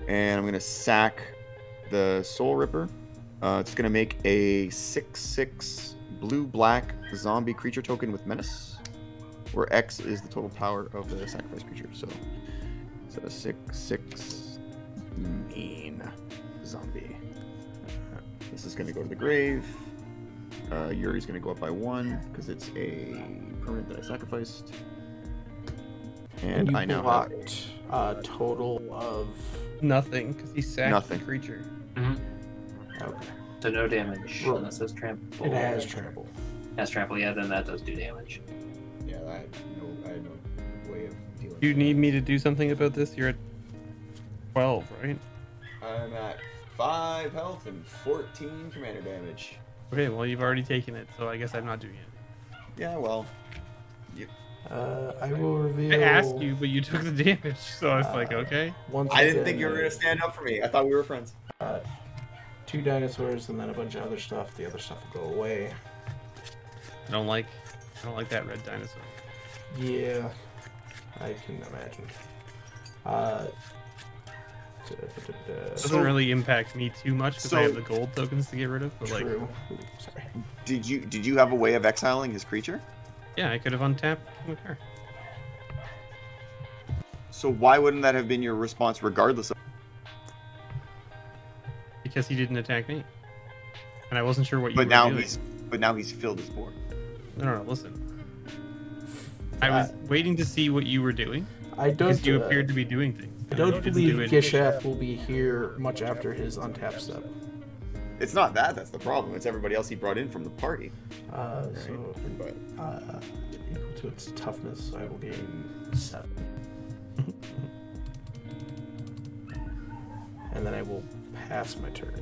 and I'm going to sack the Soul Ripper. It's going to make a 6/6 blue-black zombie creature token with menace, where X is the total power of the sacrifice creature. So it's a 6/6 mean zombie. This is going to go to the grave. Yuri's going to go up by 1 because it's a permanent that I sacrificed. And you I now have blocked a total of. Nothing, because he sacked Nothing. the creature. Okay. So no damage Well, unless it's trample. It has trample. Has trample, yeah, then that does do damage. I had no way of dealing. Do you need me to do something about this? You're at 12, right? I'm at 5 health and 14 commander damage. Okay, well you've already taken it, so I guess I'm not doing it. Yeah, well, I will reveal. I asked you, but you took the damage, so I was like, okay. Once I didn't again, think you were gonna stand up for me. I thought we were friends. 2 dinosaurs and then a bunch of other stuff. The other stuff will go away. I don't like that red dinosaur. Yeah, I can imagine. It doesn't really impact me too much because I have the gold tokens to get rid of. But like, True. Ooh, sorry. Did you have a way of exiling his creature? yeah, I could have untapped Macar. So why wouldn't that have been your response regardless of... Because he didn't attack me, and I wasn't sure what you But were now doing. he's filled his board. No, listen. I was waiting to see what you were doing I don't. because you appeared to be doing things. I don't You didn't believe do it. Gishath will be here much after his untap step. It's not that's the problem. It's everybody else he brought in from the party. So But equal to its toughness, I will gain 7. And then I will pass my turn.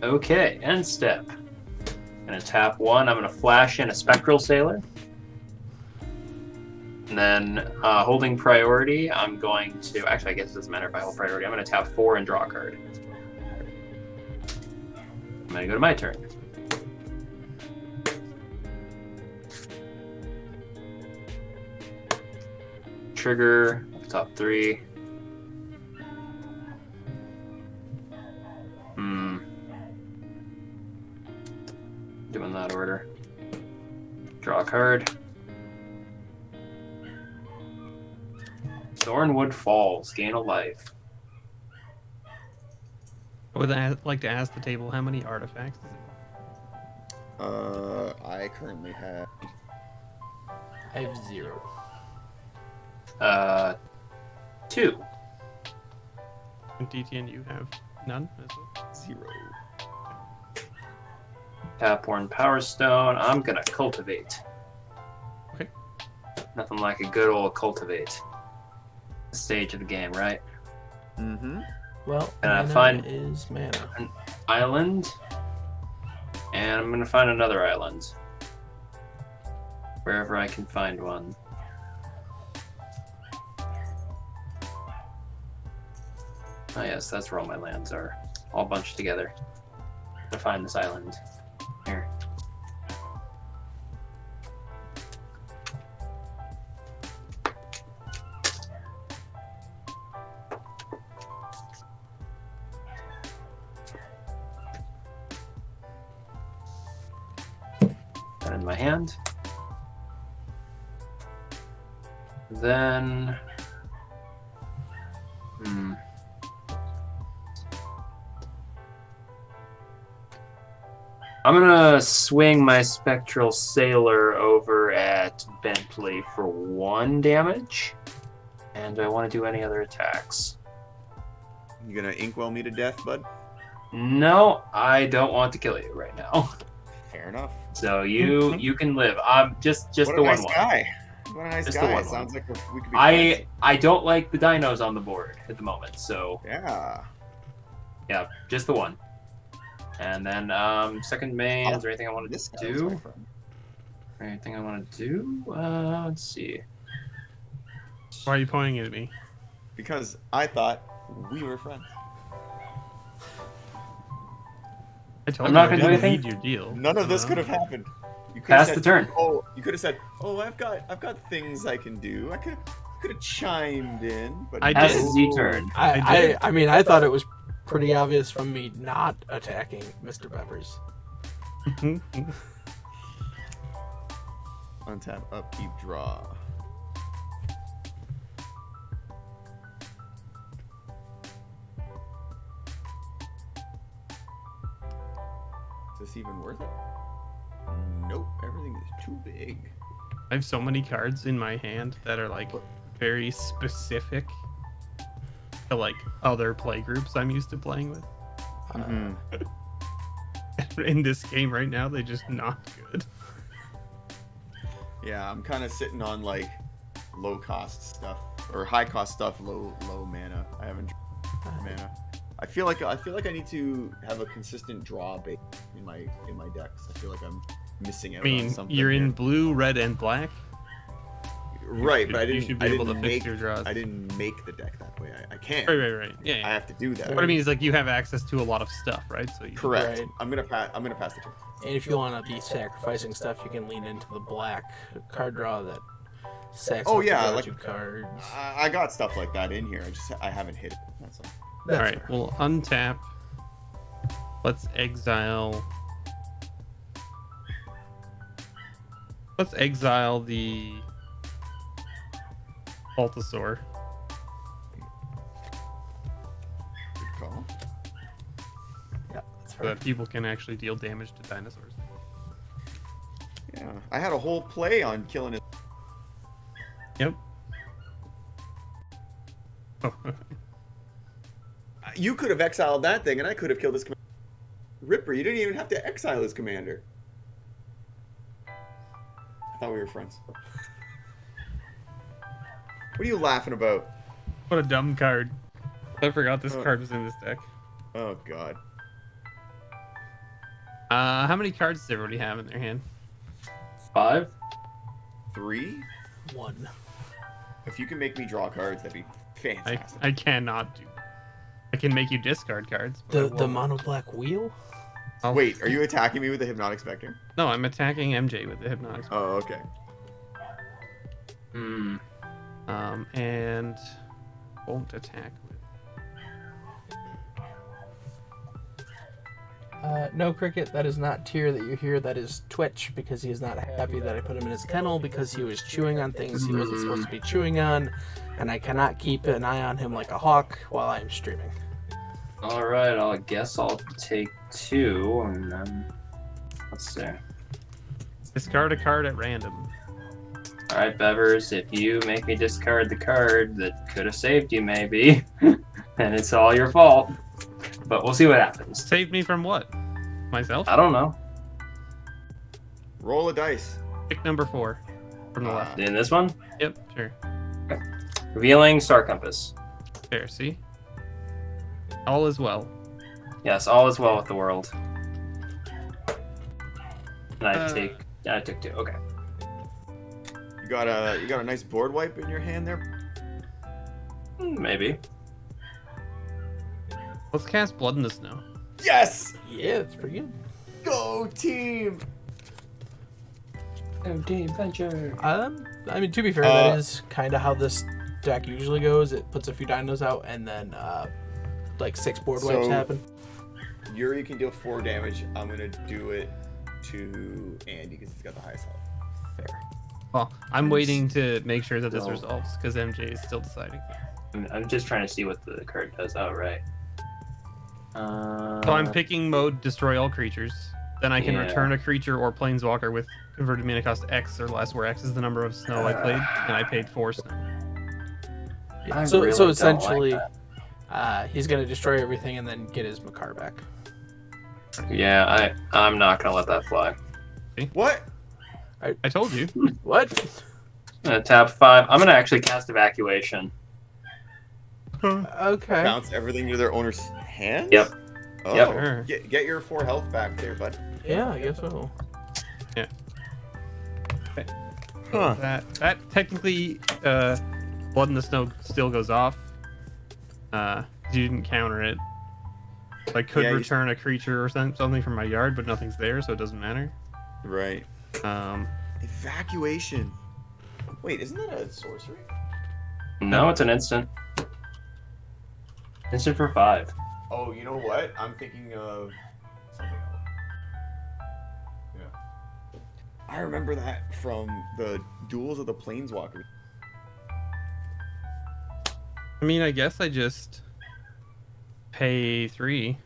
Okay, end step. Gonna tap 1. I'm gonna flash in a Spectral Sailor. And then holding priority, I'm going to... Actually, I guess it doesn't matter if I hold priority. I'm gonna tap 4 and draw a card. I'm gonna go to my turn. Trigger, top 3. Do in that order. Draw a card. Thornwood Falls, gain a life. I would like to ask the table how many artifacts is it? I currently have... I have 0. 2. And DTN, you have none as well? 0. Tap 1 Power Stone. I'm gonna cultivate. Okay. Nothing like a good old cultivate. Stage of the game, right? Mm-hmm. Well, And I mana find- is mana. Island. And I'm gonna find another island. Wherever I can find one. Oh yes, that's where all my lands are. All bunched together. To find this island. Here. That in my hand. Then... I'm gonna swing my Spectral Sailor over at Bentley for 1 damage. And do I want to do any other attacks? You gonna inkwell me to death, bud? No, I don't want to kill you right now. Fair enough. So you can live. Just What the a nice one. guy. What a nice Just the guy. one. Sounds like we could be friends. I don't like the dinos on the board at the moment, so Yeah. yeah, just the one. And then second main, is there anything I want This to guy was my do? friend. Anything I want to do? Let's see. Why are you pointing at me? Because I thought we were friends. I told I'm not you I gonna do didn't anything. need your deal. None of this could have happened. You could Pass have the said, turn. Oh, you could have said, "Oh, I've got things I can do." I could have chimed in, but I Pass did. the Z turn. I mean, I thought it was pretty obvious from me not attacking Mr. Beavers. Untap, upkeep, draw. Is this even worth it? Nope, everything is too big. I have so many cards in my hand that are like very specific to like other play groups I'm used to playing with. Mhm. In this game right now, they're just not good. Yeah, I'm kind of sitting on like low cost stuff or high cost stuff, low mana. I haven't drawn mana. I feel like I need to have a consistent draw base in my decks. I feel like I'm missing out I mean, on something. you're in here. blue, red, and black. Right, should- but I you didn't. should be I able didn't to fix make. your draws. I didn't make the deck that way. I can't. Right. Yeah, yeah. I have to do that. What I mean is like you have access to a lot of stuff, right? So you Correct. Right. I'm gonna pass the turn. And if you want to be sacrificing stuff, you can lean into the black card draw that sacks. Oh, off the yeah, draw like- two cards. I got stuff like that in here. I haven't hit it. That's all. That's All right, fair. we'll untap. Let's exile. Let's exile the Altasaur. Good call. Yeah, that's So fair. that people can actually deal damage to dinosaurs. Yeah, I had a whole play on killing it. Yep. Oh, You could have exiled that thing, and I could have killed this commander. Ripper, you didn't even have to exile his commander. I thought we were friends. What are you laughing about? what a dumb card. I forgot this Oh. card was in this deck. Oh God. How many cards does everybody have in their hand? 5? 3? 1. If you can make me draw cards, that'd be fantastic. I cannot do. I can make you discard cards. but I The won't. mono black wheel? I'll- Wait, are you attacking me with the Hypnotic Spectre? No, I'm attacking MJ with the Hypnotic Spectre. Oh, okay. Hmm. And won't attack with. No, Cricket, that is not Tear that you hear. That is Twitch, because he is not happy that I put him in his kennel because he was chewing on things he wasn't supposed to be chewing on, and I cannot keep an eye on him like a hawk while I am streaming. All right, I guess I'll take 2, and then let's see. Discard a card at random. All right, Bevers, if you make me discard the card that could have saved you, maybe, then it's all your fault. But we'll see what happens. Save me from what? Myself? I don't know. Roll a dice. Pick number 4 from the left. In this one, Yep, sure. revealing Star Compass. There, see? All is well. Yes, all is well with the world. And I took 2. Okay. You got a nice board wipe in your hand there. Maybe. Let's cast Blood in the Snow. Yes! Yeah, that's pretty good. Go team! Oh, team venture. I mean, to be fair, that is kind of how this deck usually goes. It puts a few dinos out, and then, like, 6 board wipes So- happen. Yuri can deal 4 damage. I'm gonna do it to Andy because he's got the highest health. Fair. Well, I'm waiting to make sure that this No. resolves because MJ is still deciding. I'm just trying to see what the card does. Oh, right. So I'm picking mode Destroy All Creatures. Then I can Yeah. return a creature or planeswalker with converted mana cost X or less, where X is the number of snow I played, and I paid 4 snow. Yeah. I So really don't like essentially, that. he's going to destroy everything and then get his Macar back. Yeah, I'm not gonna let that fly. What? I told you. What? I'm gonna tap 5. I'm gonna actually cast Evacuation. Okay. Bounce everything to their owner's hands? Yep. Oh, Yep. Sure. Get your 4 health back there, bud. Yeah, I guess so. Huh. That technically, Blood in the Snow still goes off. You didn't counter it. I could Yeah, you- return a creature or something from my yard, but nothing's there, so it doesn't matter. Right. Um, Evacuation. Wait, isn't that a sorcery? No, it's an instant. Instant for 5. Oh, you know what? I'm thinking of something else. Yeah. I remember that from the Duels of the Planeswalkers. I mean, I guess I just pay 3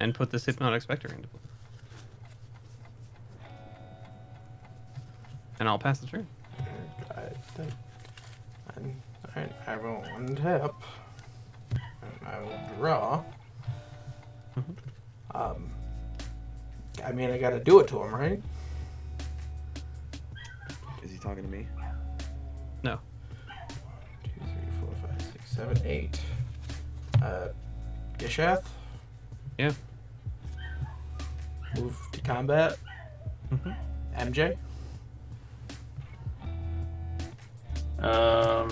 and put this Hypnotic Spectre into play. And I'll pass the turn. I think. Alright, I will untap. And I will draw. I mean, I gotta do it to him, right? Is he talking to me? No. 2, 3, 4, 5, 6, 7, 8. Gishath? Yeah. Move to combat. Mhm. MJ? Damn,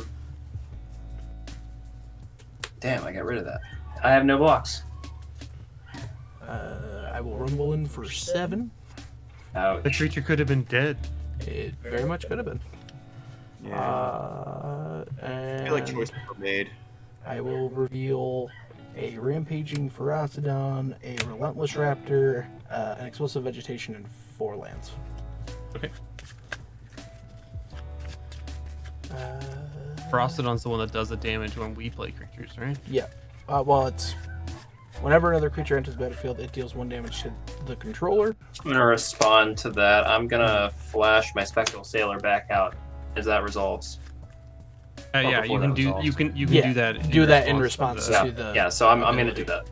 I got rid of that. I have no blocks. I will rumble in for 7. Ouch. The creature could have been dead. It very much could have been. Yeah. And I feel like choices were made. I will reveal a rampaging Ferocidon, a relentless raptor, an explosive vegetation, and 4 lands. Okay. Uh, Frostodon's the one that does the damage when we play creatures, right? Yeah. Well, it's whenever another creature enters the battlefield, it deals 1 damage to the controller. I'm gonna respond to that. I'm gonna flash my Spectral Sailor back out as that resolves. Yeah, before you can that do resolves. you can Yeah, do that. do that in response to to the- the Yeah, so I'm gonna ability. do that.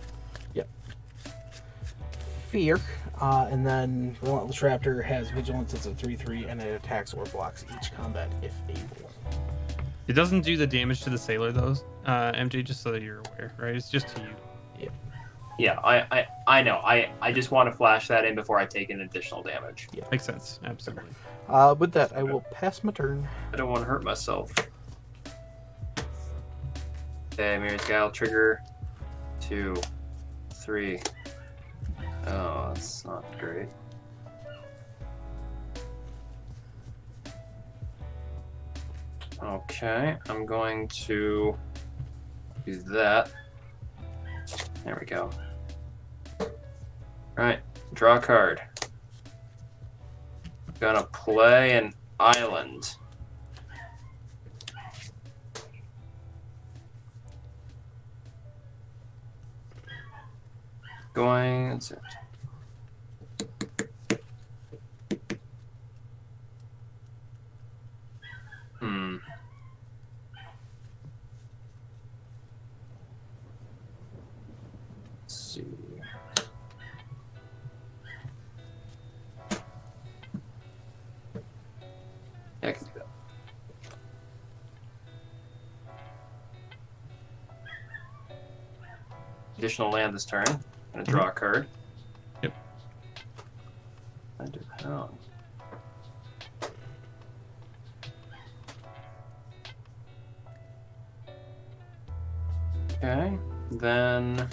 Fear, and then Relentless Raptor has Vigilance. It's a 3/3, and it attacks or blocks each combat if able. It doesn't do the damage to the sailor though, MJ. Just so that you're aware, right? It's just to you. Yeah, I know. I just want to flash that in before I take an additional damage. Makes sense. Absolutely. With that, I will pass my turn. I don't want to hurt myself. Okay, Mirror's Guile trigger. 2, 3. Oh, that's not great. Okay, I'm going to do that. There we go. Alright, draw a card. Gonna play an island. Going. That's it. Let's see. Yeah, I can do that. Additional land this turn. Gonna draw a card. Yep. I do pound. Okay, then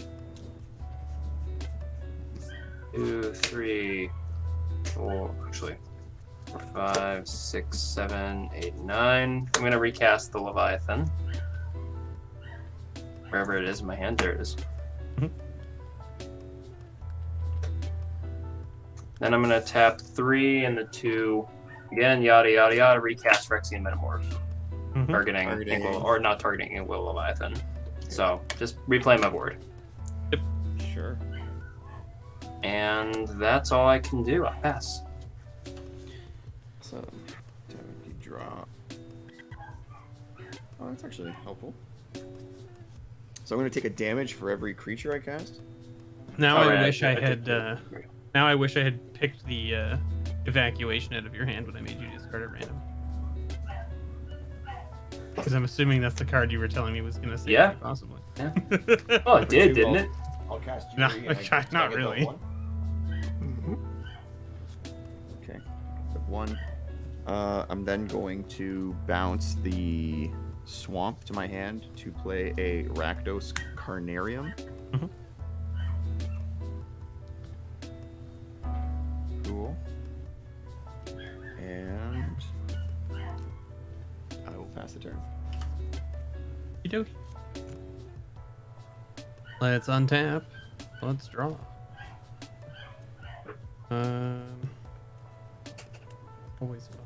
2, 3, 4, actually 4, 5, 6, 7, 8, 9. I'm gonna recast the Leviathan. Wherever it is in my hand, there it is. Mhm. Then I'm gonna tap 3 and the 2 again, yada yada yada, recast Phyrexian Metamorph. Mhm. Targeting Inkwell, or not targeting Inkwell Leviathan. So just replay my board. Sure. And that's all I can do. I'll pass. So, draw. Oh, that's actually helpful. So I'm going to take a damage for every creature I cast. Now Alright, I wish I did had. that. Now I wish I had picked the evacuation out of your hand when I made you discard at random. Because I'm assuming that's the card you were telling me was going to save Yeah. me, possibly. Yeah. Oh, it did, didn't it? I'll cast No, Jury. and I not target really. that one. Mhm. Okay, so 1. I'm then going to bounce the swamp to my hand to play a Rakdos Carnarium. Mhm. Cool. And I will pass the turn. Okey-dokey. Let's untap. Let's draw. Always fun.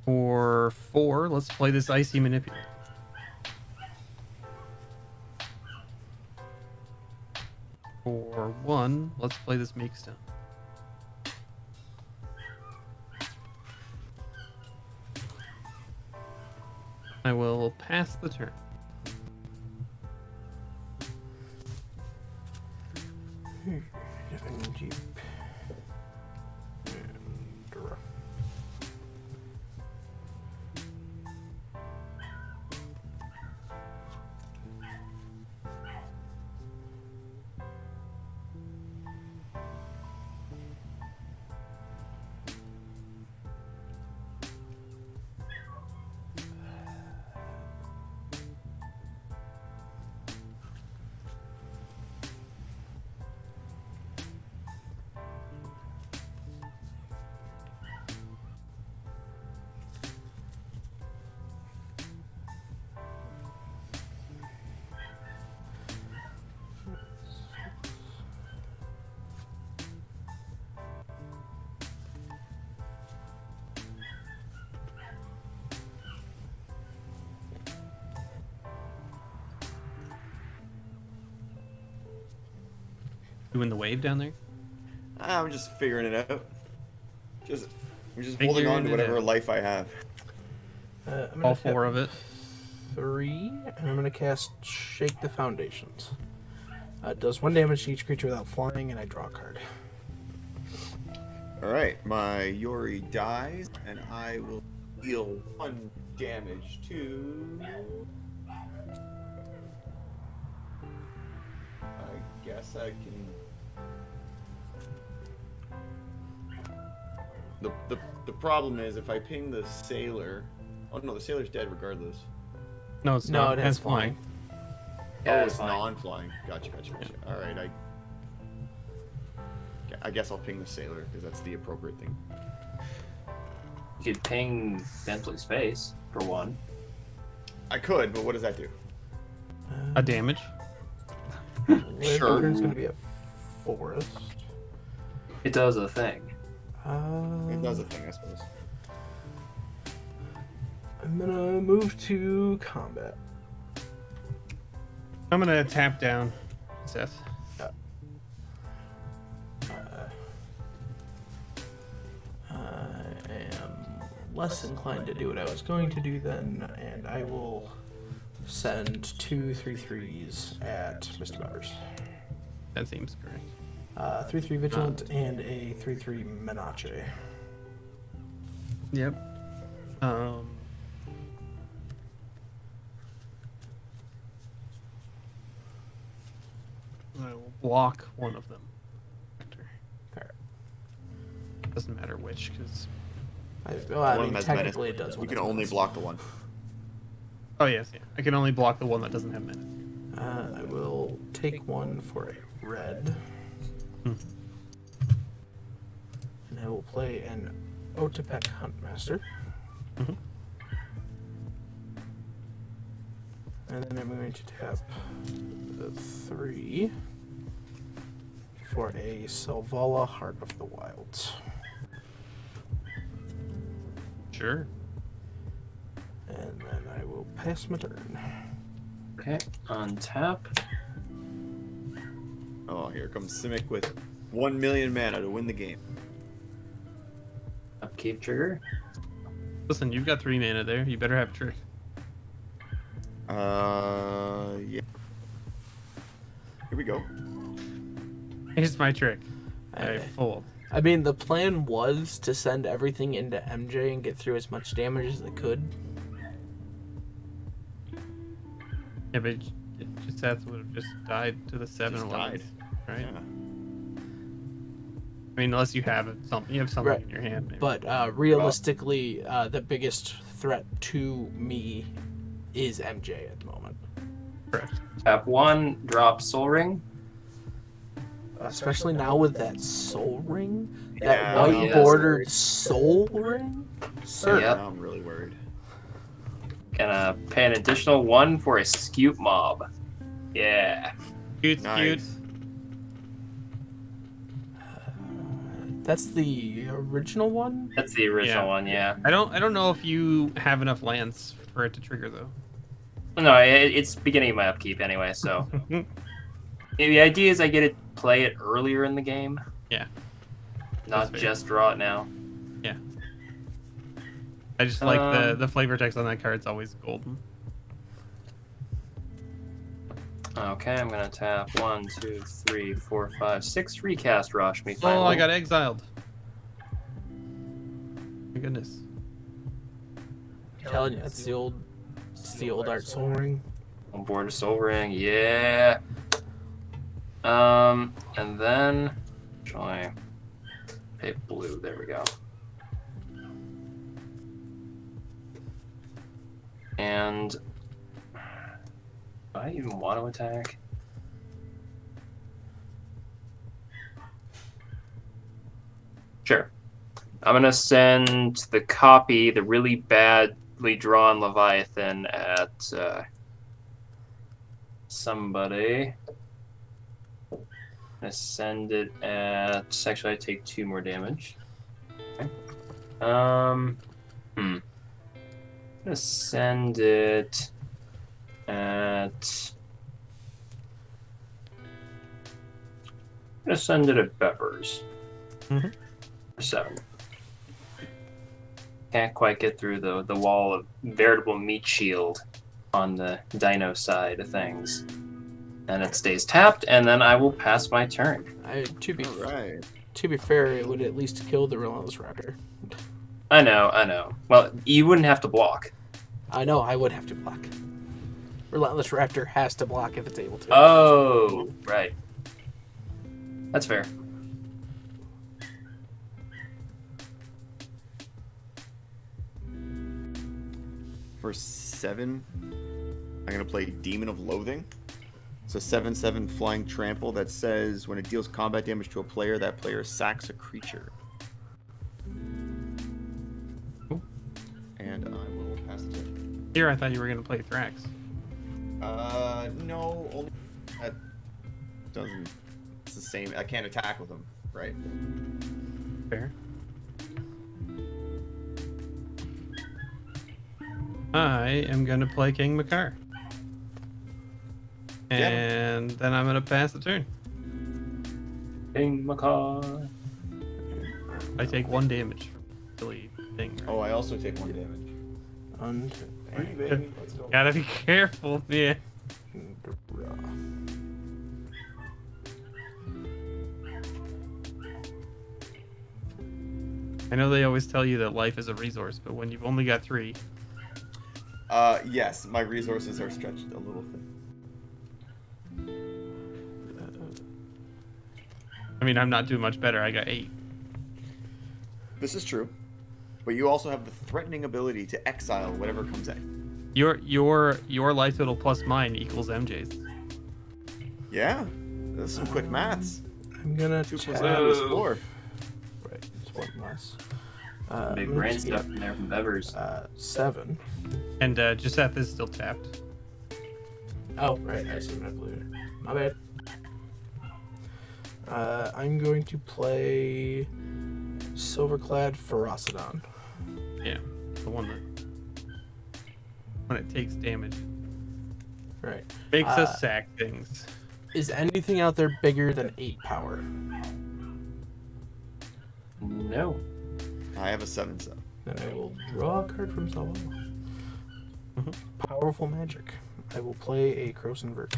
For 4, let's play this Icy Manipulator. For 1, let's play this Make Stone. I will pass the turn. Doing the wave down there? I'm just figuring it out. I'm just holding Figuring on to it whatever out. life I have. I'm All gonna 4 of it. 3, and I'm going to cast Shake the Foundations. It does 1 damage to each creature without flying, and I draw a card. Alright, my Yori dies, and I will deal 1 damage to... I guess I can... The problem is, if I ping the sailor... Oh no, the sailor's dead regardless. No, it's No, not. it has flying. Yeah, Oh, it's it's fine. non-flying. Gotcha. Alright, I guess I'll ping the sailor, because that's the appropriate thing. You could ping Bentley's face for 1. I could, but what does that do? A damage. Sure. It's going to be a forest. It does a thing. It does a thing, I suppose. I'm going to move to combat. I'm gonna tap down Seth. I am less inclined to do what I was going to do then, and I will send 2 3/3s at Mr. Butters. That seems correct. 3/3 Vigilant and a 3/3 Menace. Yep. I will block one of them. Fair. Doesn't matter which, because... I One mean, has technically menace. it does. You one can has only menace. block the one. Oh, yes, yeah. I can only block the one that doesn't have menace. I will take 1 for a red. Hmm. And I will play an Otepec Huntmaster. Mhm. And then I'm going to tap the 3 for a Selvala Heart of the Wilds. Sure. And then I will pass my turn. Okay, untap. Oh, here comes Simic with 1 million mana to win the game. Upkeep trigger. Listen, you've got 3 mana there. You better have a trick. Yeah. Here we go. Here's my trick. I I, fold. I mean, the plan was to send everything into MJ and get through as much damage as it could. Yeah, but Gishath would have just died to the 7 Just 11, died. right? Yeah. I mean, unless you have something, you have something Right. in your hand. Maybe. But realistically, the biggest threat to me is MJ at the moment. Correct. Tap 1, drop Soul Ring. Especially now with that soul ring, Yeah, that oh, white yes. bordered soul ring. Sir, Yep. Now I'm really worried. Gonna pay an additional 1 for a Scute Mob. Yeah. Cute, cute. Nice. that's the original one. That's the original Yeah. one, yeah. I don't know if you have enough lands for it to trigger though. No, it's beginning of my upkeep anyway, so. The idea is I get to play it earlier in the game. Yeah. Not That's fair. just draw it now. I just like Um, the flavor text on that card. It's always golden. Okay, I'm gonna tap 1, 2, 3, 4, 5, 6. Recast Rashmi. Oh, Finally. I got exiled. My goodness. I'm telling you, it's the old art soul ring. On board a Soul Ring, yeah. And then shall I pay blue? There we go. And do I even want to attack? Sure. I'm gonna send the copy, the really badly drawn Leviathan, at somebody. I'm gonna send it at. Actually, I take 2 more damage. Okay. I'm gonna send it at gonna send it at Bevers. Mhm. For 7. Can't quite get through the wall of veritable meat shield on the dino side of things. And it stays tapped, and then I will pass my turn. To be Alright. to be fair, it would at least kill the Relentless Raptor. I know. Well, you wouldn't have to block. I know I would have to block. Relentless Raptor has to block if it's able to. Oh, right. That's fair. For 7, I'm going to play Demon of Loathing. It's a 7/7 flying trample that says when it deals combat damage to a player, that player sacks a creature. Cool. And I will pass it to Here, I thought you were gonna play Thrax. no, only that doesn't. It's the same. I can't attack with him, right? Fair. I am gonna play King Macar. And then I'm gonna pass the turn. King Macar. I take 1 damage from the silly thing. Right? Oh, I also take 1 damage. And Let's go. Gotta be careful, man. I know they always tell you that life is a resource, but when you've only got 3, Yes, my resources are stretched a little thin. I mean, I'm not doing much better. I got 8. This is true, but you also have the threatening ability to exile whatever comes in. Your life total plus mine equals MJ's. Yeah, that's some quick maths. I'm gonna 2 tap. plus 9 is 4. Right, it's 1 less. Big I'm brain gonna stuff in there from Bevers. get, 7. And Gishath is still tapped. Oh, right, I see my blue. My bad. I'm going to play Silverclad Ferocidon. Yeah, the one that when it takes damage Right. makes us sack things. Is anything out there bigger than 8 power? No. I have a 7/7. Then I will draw a card from Salvo. Powerful magic. I will play a Croson Verge.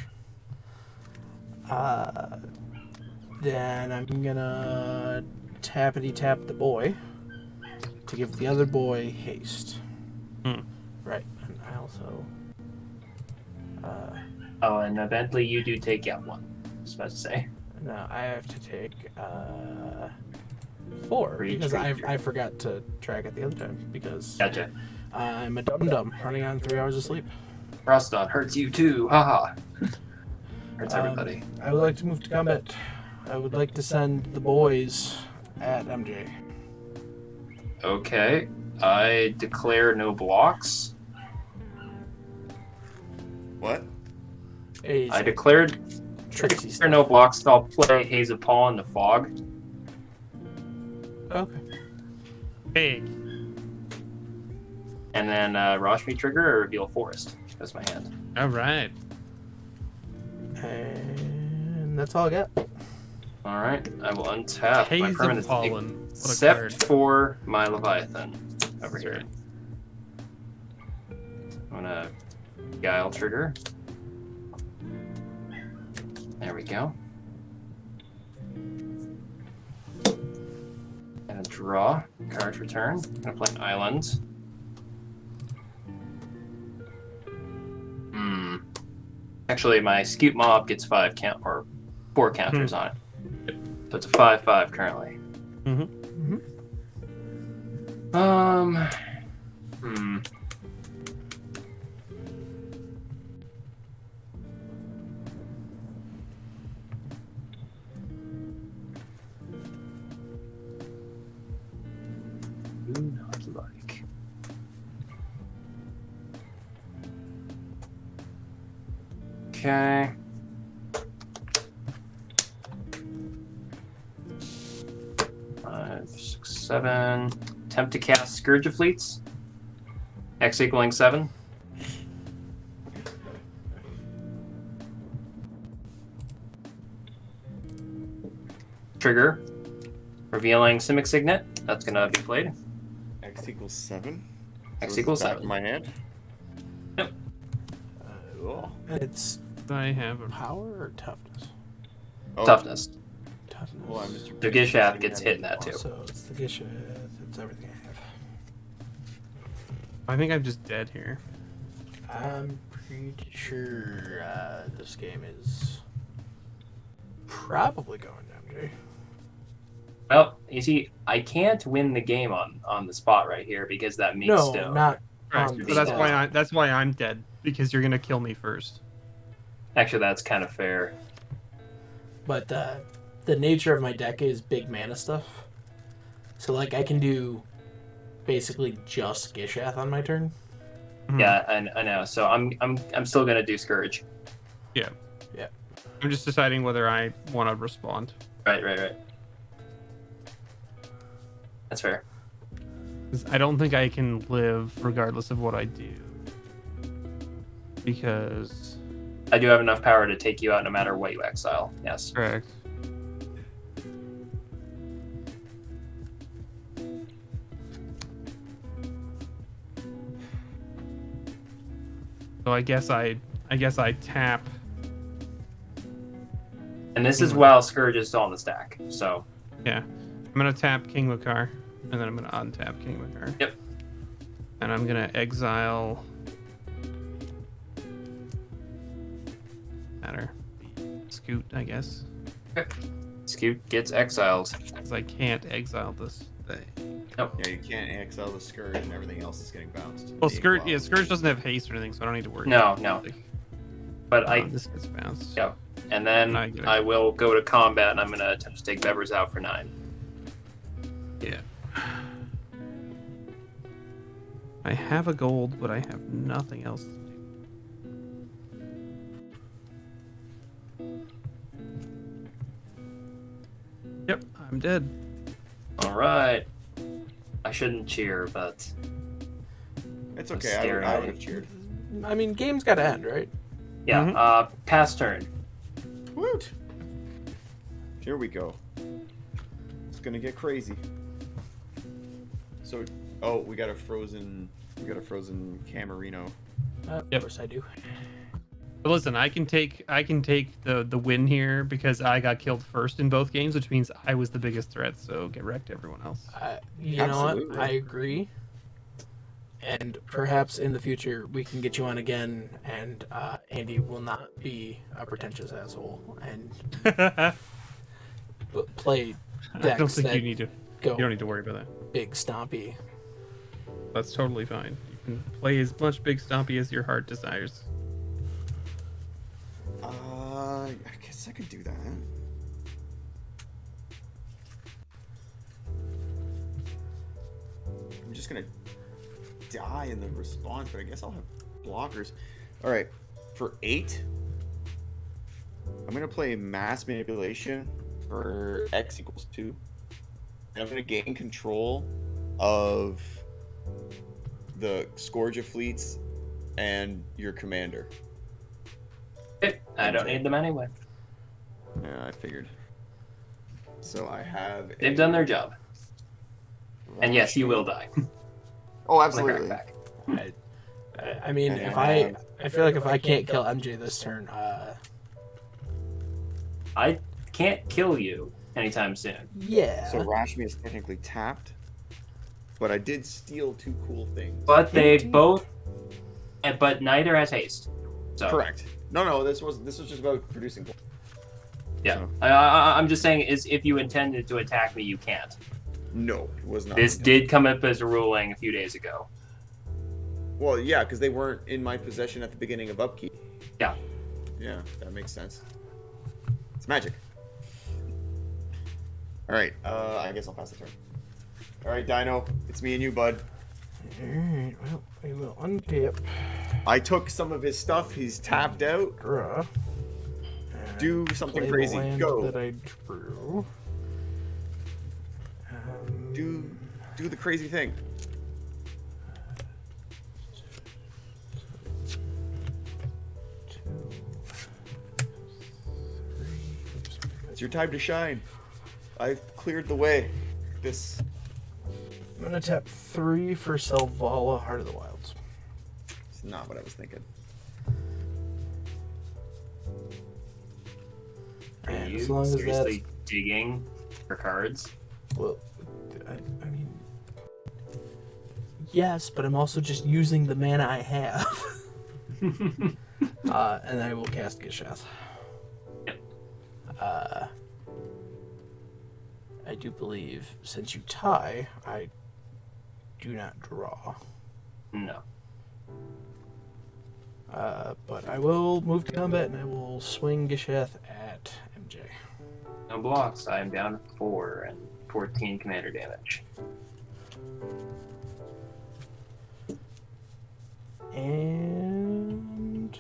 Then I'm gonna tappity tap the boy to give the other boy haste. Hmm. Right. And I also. Oh, and eventually you do take out 1. I was about to say. No, I have to take 4 For each because creature. I forgot to track it the other time because Gotcha. I'm a dum-dum running on 3 hours of sleep. Froston hurts you too. Haha. Hurts everybody. I would like to move to combat. I would like to send the boys at MJ. Okay. I declare no blocks. What? I declared Trixie there are no blocks, so I'll play Haze of Paw in the Fog. Okay. Big. And then Rashmi trigger or Reveal Forest. That's my hand. All right. And that's all I got. Alright, I will untap my Haze of permanent Pollen. What a except card. for my Leviathan over That's here. right. I'm gonna Guile trigger. There we go. Gonna draw. Card return. Gonna play an island. Actually, my Scute Mob gets 5 count or 4 counters on it. So it's a 5/5 currently. Hmm. Do not like. Okay. 5, 6, 7. Attempt to cast Scourge of Fleets. X equaling 7. trigger, revealing Simic Signet. That's going to be played. X equals 7. X it's equals back 7. in my hand. Yep. Cool. It's I have a power or toughness? Oh, Toughness. Toughness. Hold on, Mr. So Gishath gets hit in that too. So it's the Gishath. It's everything I have. I think I'm just dead here. I'm pretty sure this game is probably going down, Jay. Well, you see, I can't win the game on the spot right here because that meat No, stone. not. Right. on So that's the- why I'm dead, because you're gonna kill me first. Actually, that's kind of fair. But the nature of my deck is big mana stuff. So like I can do basically just Gishath on my turn. Mhm. Yeah, I know. So I'm still gonna do Scourge. I'm just deciding whether I want to respond. Right. That's fair. 'Cause I don't think I can live regardless of what I do. Because I do have enough power to take you out no matter what you exile. Yes. correct. So I guess I tap. And this is while Scourge is still on the stack. So Yeah, I'm gonna tap King Macar, and then I'm gonna untap King Macar. Yep. And I'm gonna exile. Matter. Scoot, I guess, Scoot gets exiled. because I can't exile this thing. Yeah, you can't exile the Scourge and everything else is getting bounced. Well, Scourge, yeah, Scourge doesn't have haste or anything, so I don't need to worry. No, about no. it. But This gets bounced. Yep. And then I get it. I will go to combat and I'm gonna attempt to take Bevers out for 9. Yeah. I have a gold, but I have nothing else to do. Yep, I'm dead. All right. I shouldn't cheer, but It's okay. Staring I at would it. have cheered. I mean, game's got to end, right? yeah. Mhm. Pass turn. Woot! Here we go. It's gonna get crazy. So, oh, we got a frozen Camerino. Of Yep. course I do. But listen, I can take the win here because I got killed first in both games, which means I was the biggest threat. So get wrecked, everyone else. You know what? Absolutely. I agree. And perhaps in the future we can get you on again, and Andy will not be a pretentious asshole and play I decks don't think that you need to. go You don't need to worry about that. big stompy. That's totally fine. You can play as much big stompy as your heart desires. I guess I could do that. I'm just gonna die in the response, but I guess I'll have blockers. All right, for 8, I'm gonna play mass manipulation for X equals 2, and I'm gonna gain control of the Scourge of Fleets and your commander. Okay. I don't need them anyway. Yeah, I figured. So I have. They've done their job. And yes, you will die. Oh, When I absolutely. crack back. I mean, And if I I feel like if I can't kill MJ this turn, I can't kill you anytime soon. yeah. So Rashmi is technically tapped, but I did steal 2 cool things. But they Indeed. both, but neither has haste. So Correct. No, this was just about producing. yeah, So, I'm just saying is if you intended to attack me, you can't. no, it was not. This did come up as a ruling a few days ago. Well, yeah, because they weren't in my possession at the beginning of upkeep. Yeah. Yeah, that makes sense. It's magic. All right, I guess I'll pass the turn. All right, Dino, it's me and you, bud. Alright, well, we will untap, I took some of his stuff. He's tapped out. draw. Do something play the crazy. land Go. that I drew. Do the crazy thing. It's your time to shine. I've cleared the way. This. I'm gonna tap 3 for Selvala, Heart of the Wilds. It's not what I was thinking. Are And you as long as seriously digging for cards? well, I mean, yes, but I'm also just using the mana I have. And I will cast Gishath. Yep. I do believe, since you tie, I do not draw. No. But I will move to combat and I will swing Gishath at MJ. No blocks. I am down to 4 and 14 commander damage. And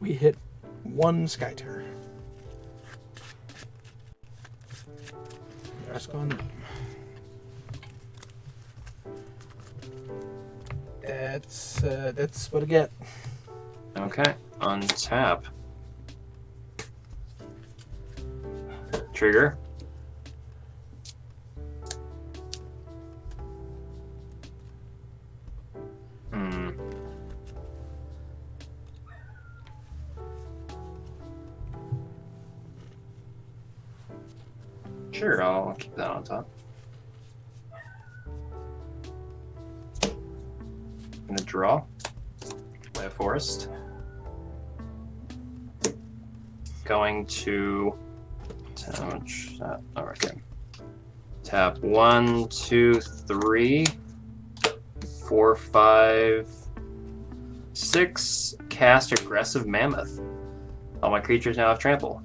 we hit 1 Sky Terror. The rest go on the bottom. That's what I get. Okay. Untap. Trigger. Sure, I'll keep that on top. I'm gonna draw. Play a forest. Going to tap 1, 2, 3, 4, 5, 6. Cast Aggressive Mammoth. All my creatures now have trample.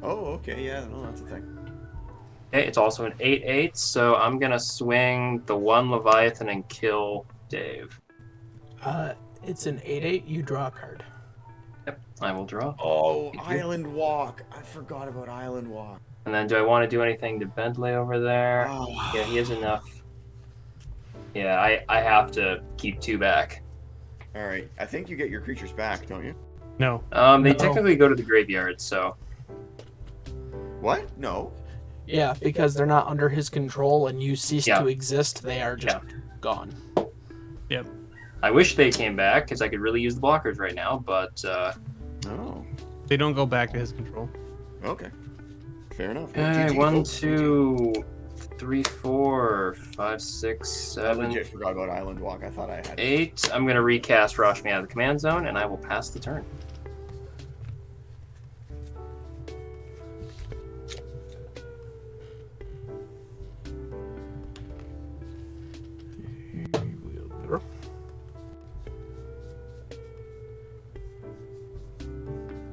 Oh, okay, yeah, no, that's a thing. Okay, it's also an 8/8, so I'm gonna swing the 1 Leviathan and kill Dave. It's an 8/8. You draw a card. Yep, I will draw. Oh, Thank you. Island Walk. I forgot about Island Walk. And then do I want to do anything to Bentley over there? Oh. Yeah, he has enough. Yeah, I have to keep 2 back. All right, I think you get your creatures back, don't you? No. They No. technically go to the graveyard, so What? No. Yeah, because they're not under his control and you cease Yeah. to exist, they are just gone. Yep. I wish they came back because I could really use the blockers right now, but Oh. They don't go back to his control. Okay. Fair enough. okay, GG, 1, folks. 2, 3, 4, 5, 6, I 7, legit forgot about Island Walk. I thought I had it. 8. I'm gonna recast Rashmi out of the command zone, and I will pass the turn.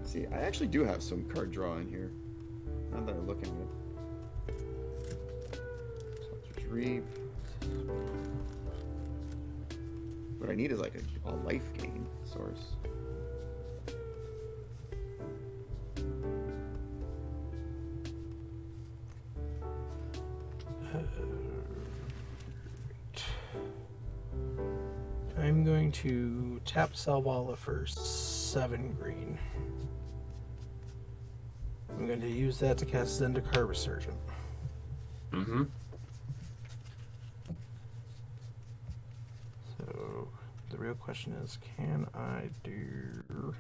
See, I actually do have some card draw in here. Now that I'm looking at it. Seltzer's Reap. What I need is like a life gain source. I'm going to tap Selvala for 7 green. I'm going to use that to cast Zendikar Resurgent. Mm-hmm. So the real question is, can I do?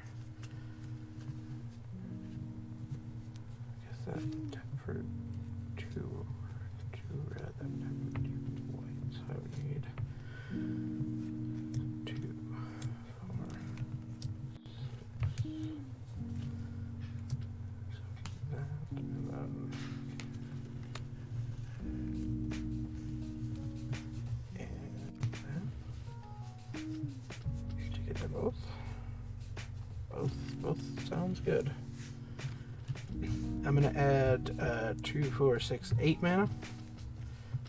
I guess that tap for 2 red, that tap for 2 white. So I would need 2, 4, 6. So that and then. To get them both. Both sounds good. I'm gonna add 2, 4, 6, 8 mana.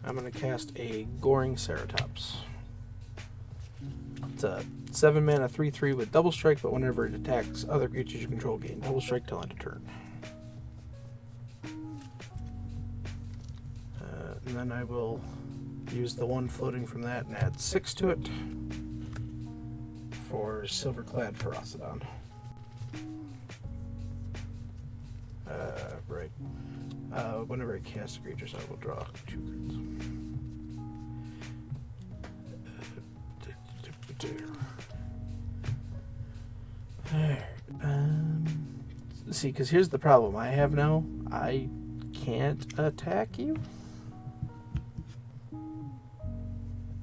I'm gonna cast a Goring Ceratops. It's a 7 mana 3/3 with double strike, but whenever it attacks other creatures you control, gain double strike till end of turn. And then I will use the 1 floating from that and add 6 to it for Silverclad Ferocidon. Right. Whenever I cast a creature, so I will draw 2 cards. Alright, see, because here's the problem I have now. I can't attack you.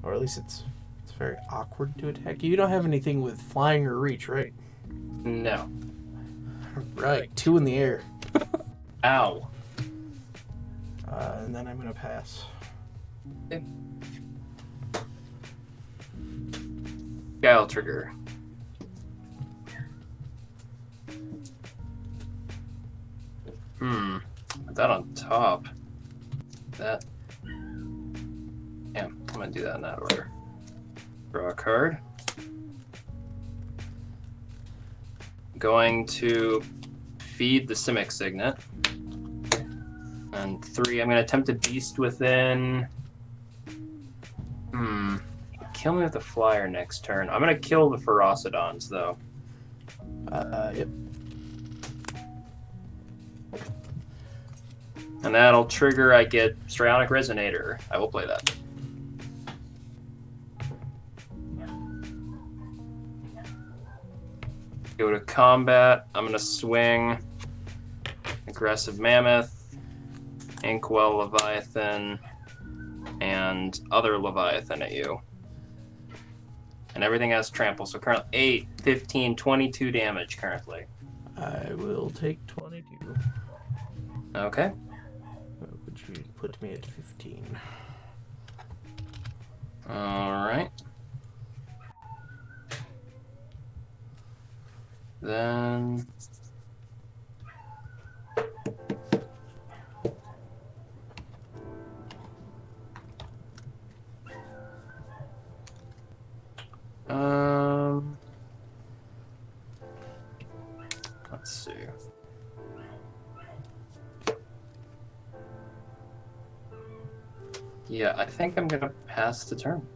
Or at least it's very awkward to attack you. You don't have anything with flying or reach, right? No. Right, 2 in the air. Ow. And then I'm gonna pass. Okay. Guile trigger. Put that on top. That. Yeah, I'm gonna do that in that order. Draw a card. Going to feed the Simic Signet. And 3, I'm going to attempt to beast within. Kill me with the flyer next turn. I'm going to kill the Ferocidons, though. Yep. And that'll trigger, I get Strionic Resonator. I will play that. Go to combat. I'm going to swing Aggressive Mammoth, Inkwell Leviathan, and other Leviathan at you. And everything has trample, so currently 8, 15, 22 damage currently. I will take 22. Okay. Which would put me at 15. Alright. Then... let's see. Yeah, I think I'm gonna pass the turn.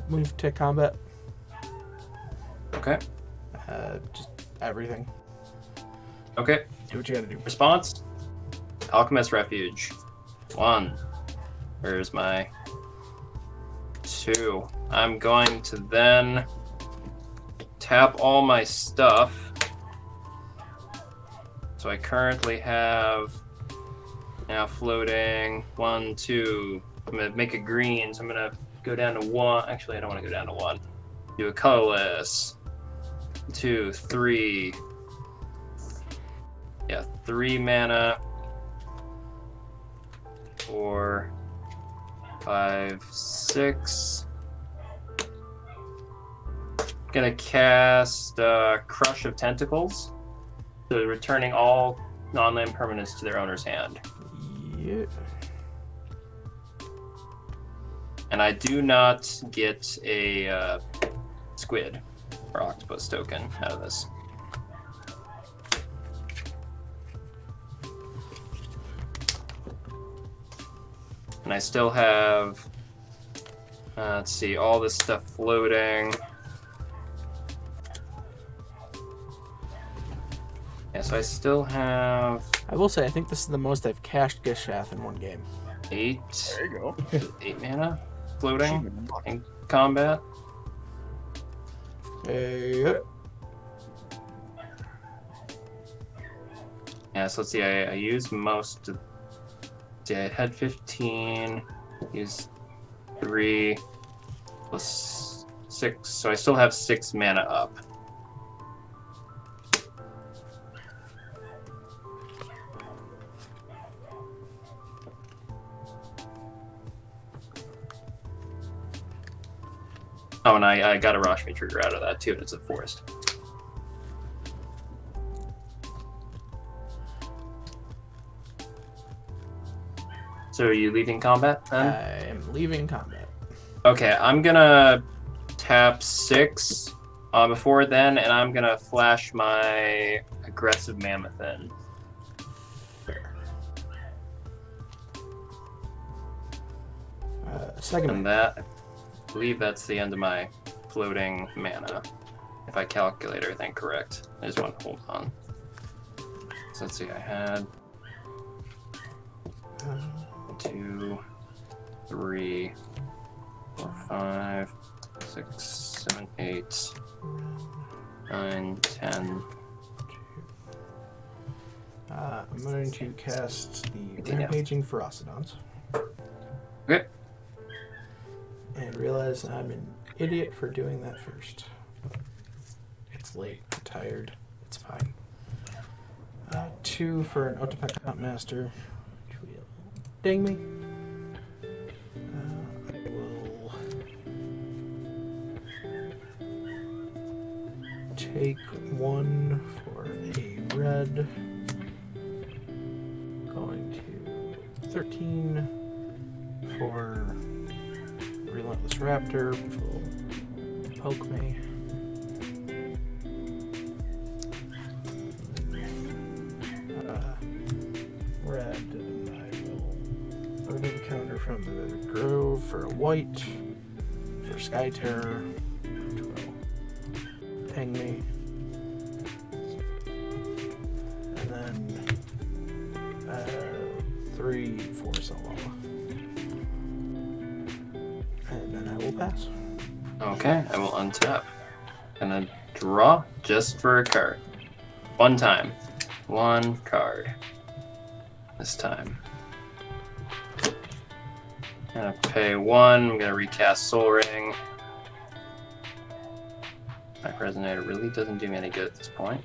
Move to combat. Okay. Just everything. Okay. Do what you gotta do. Response? Alchemist Refuge. 1. Where's my 2? I'm going to then tap all my stuff. So I currently have now floating 1, 2. I'm gonna make a green, so I'm gonna go down to 1. Actually, I don't want to go down to 1. Do a colorless. 2, 3. Yeah, 3 mana. 4, 5, 6. Gonna cast Crush of Tentacles. So returning all non-land permanents to their owner's hand. Yeah. And I do not get a squid or octopus token out of this. And I still have, let's see, all this stuff floating. Yeah, so I still have... I will say, I think this is the most I've cashed Gishath in one game. 8. There you go. 8 mana floating in combat. Hey. Yeah, so let's see, I used most of... See, I had 15, used 3, plus 6, so I still have 6 mana up. Oh, and I got a Rashmi trigger out of that too, and it's a forest. So are you leaving combat then? I am leaving combat. Okay, I'm gonna tap 6 before then, and I'm gonna flash my aggressive mammoth in. Fair. Second. And that, I believe that's the end of my floating mana. If I calculate everything correct. I just want to hold on. So let's see, I had 2, 3, 4, 5, 6, 7, 8, 9, 10. I'm going to cast the Yeah. Rampaging Ferocidons. Okay. And realize I'm an idiot for doing that first. It's late. I'm tired. It's fine. 2 for an Otepec Hunt Master. Which will ding me. I will take 1 for a red. Going to 13 for Relentless Raptor, which will poke me. Red, and I will remove a counter from the Grove for a white, for Sky Terror, which will ping me. And then 3 for Salala. And then I will pass. Okay, I will untap. And then draw just for a card. One time. 1 card. This time. I'm gonna pay 1. I'm gonna recast Soul Ring. My Resonator really doesn't do me any good at this point.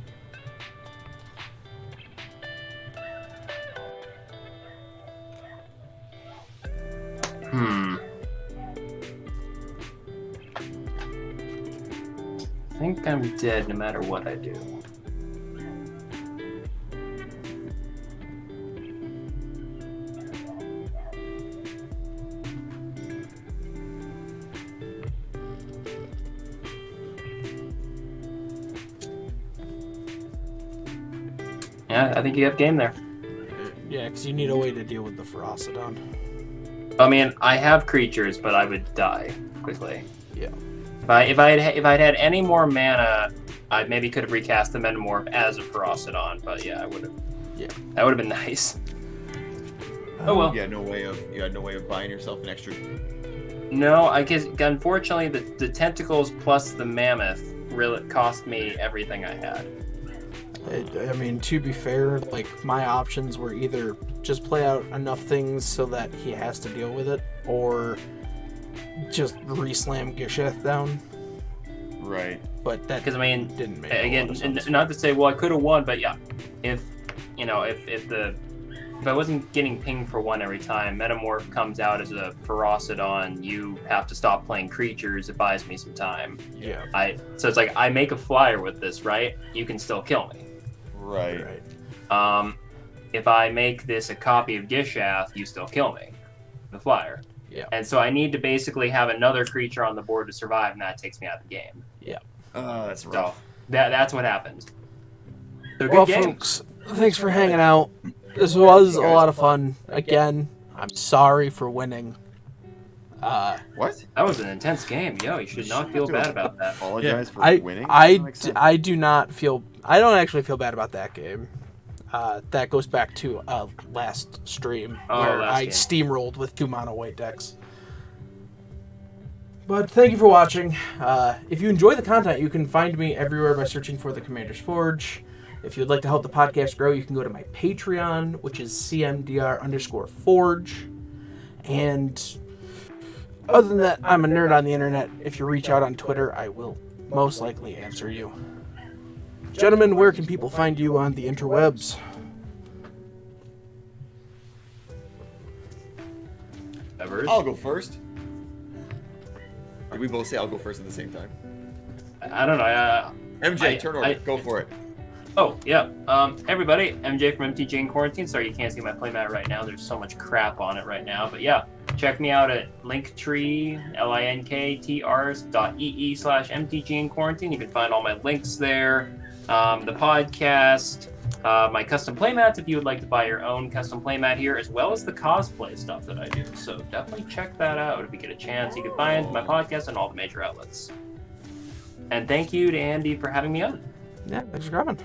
I think I'm dead no matter what I do. Yeah, I think you have game there. Yeah, because you need a way to deal with the Ferocidon. I mean, I have creatures, but I would die quickly. Yeah. If I'd had any more mana, I maybe could have recast the Metamorph as a Ferocidon, but yeah, I would have. Yeah. That would have been nice. Oh well. You had no way of buying yourself an extra. No, I guess unfortunately the tentacles plus the mammoth really cost me everything I had. I mean, to be fair, like, my options were either just play out enough things so that he has to deal with it, or just re-slam Gishath down. Right. But that Because I mean, didn't make again, a lot of sense. not to say, well, I could have won, but yeah, if I wasn't getting pinged for 1 every time, Metamorph comes out as a Ferocidon, you have to stop playing creatures, it buys me some time. Yeah. So it's like, I make a flyer with this, right? You can still kill me. Right. If I make this a copy of Gishath, you still kill me. The flyer. Yeah. And so I need to basically have another creature on the board to survive, and that takes me out of the game. Yeah. That's So rough. that's what happened. So good Well, game. folks, thanks for hanging out. This was a lot of fun. Again, I'm sorry for winning. What? That was an intense game. Yo, you should not feel bad about that. Apologize for winning. I do not feel. I don't actually feel bad about that game. That goes back to last stream where last I game. steamrolled with 2 mono white decks. But thank you for watching. If you enjoy the content, you can find me everywhere by searching for the Commander's Forge. If you'd like to help the podcast grow, you can go to my Patreon, which is CMDR_Forge. And other than that, I'm a nerd on the internet. If you reach out on Twitter, I will most likely answer you. Gentlemen, where can people find you on the interwebs? Evers? I'll go first. Did we both say I'll go first at the same time? I don't know. MJ, I- turn order. Go for it. Oh, yeah. Everybody, MJ from MTG in Quarantine. Sorry you can't see my playmat right now. There's so much crap on it right now. But yeah, check me out at linktree, linktr.ee/MTG in Quarantine. You can find all my links there. The podcast, my custom playmats if you would like to buy your own custom playmat here, as well as the cosplay stuff that I do. So definitely check that out if you get a chance. You can find my podcast on all the major outlets. And thank you to Andy for having me on. Yeah, thanks for coming.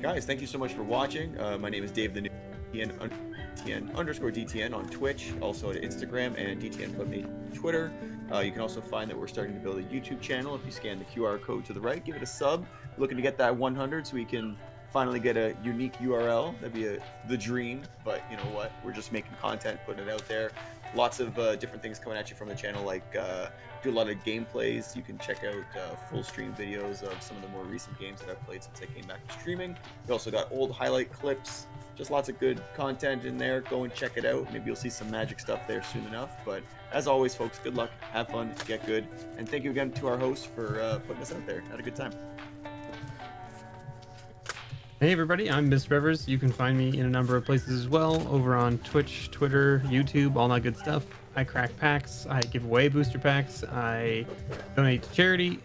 Guys, thank you so much for watching. My name is Dave the New DTN_DTN on Twitch, also at Instagram and DTN Club Twitter. You can also find that we're starting to build a YouTube channel. If you scan the QR code to the right, give it a sub. Looking to get that 100 so we can finally get a unique URL. That'd be the dream, but you know what? We're just making content, putting it out there. Lots of different things coming at you from the channel, like do a lot of gameplays. You can check out full stream videos of some of the more recent games that I've played since I came back to streaming. We also got old highlight clips, just lots of good content in there. Go and check it out. Maybe you'll see some magic stuff there soon enough. But as always, folks, good luck, have fun, get good, and thank you again to our host for putting us out there. Had a good time. Hey everybody, I'm Mr. Bevers. You can find me in a number of places as well, over on Twitch, Twitter, YouTube, all that good stuff. I crack packs, I give away booster packs, I donate to charity,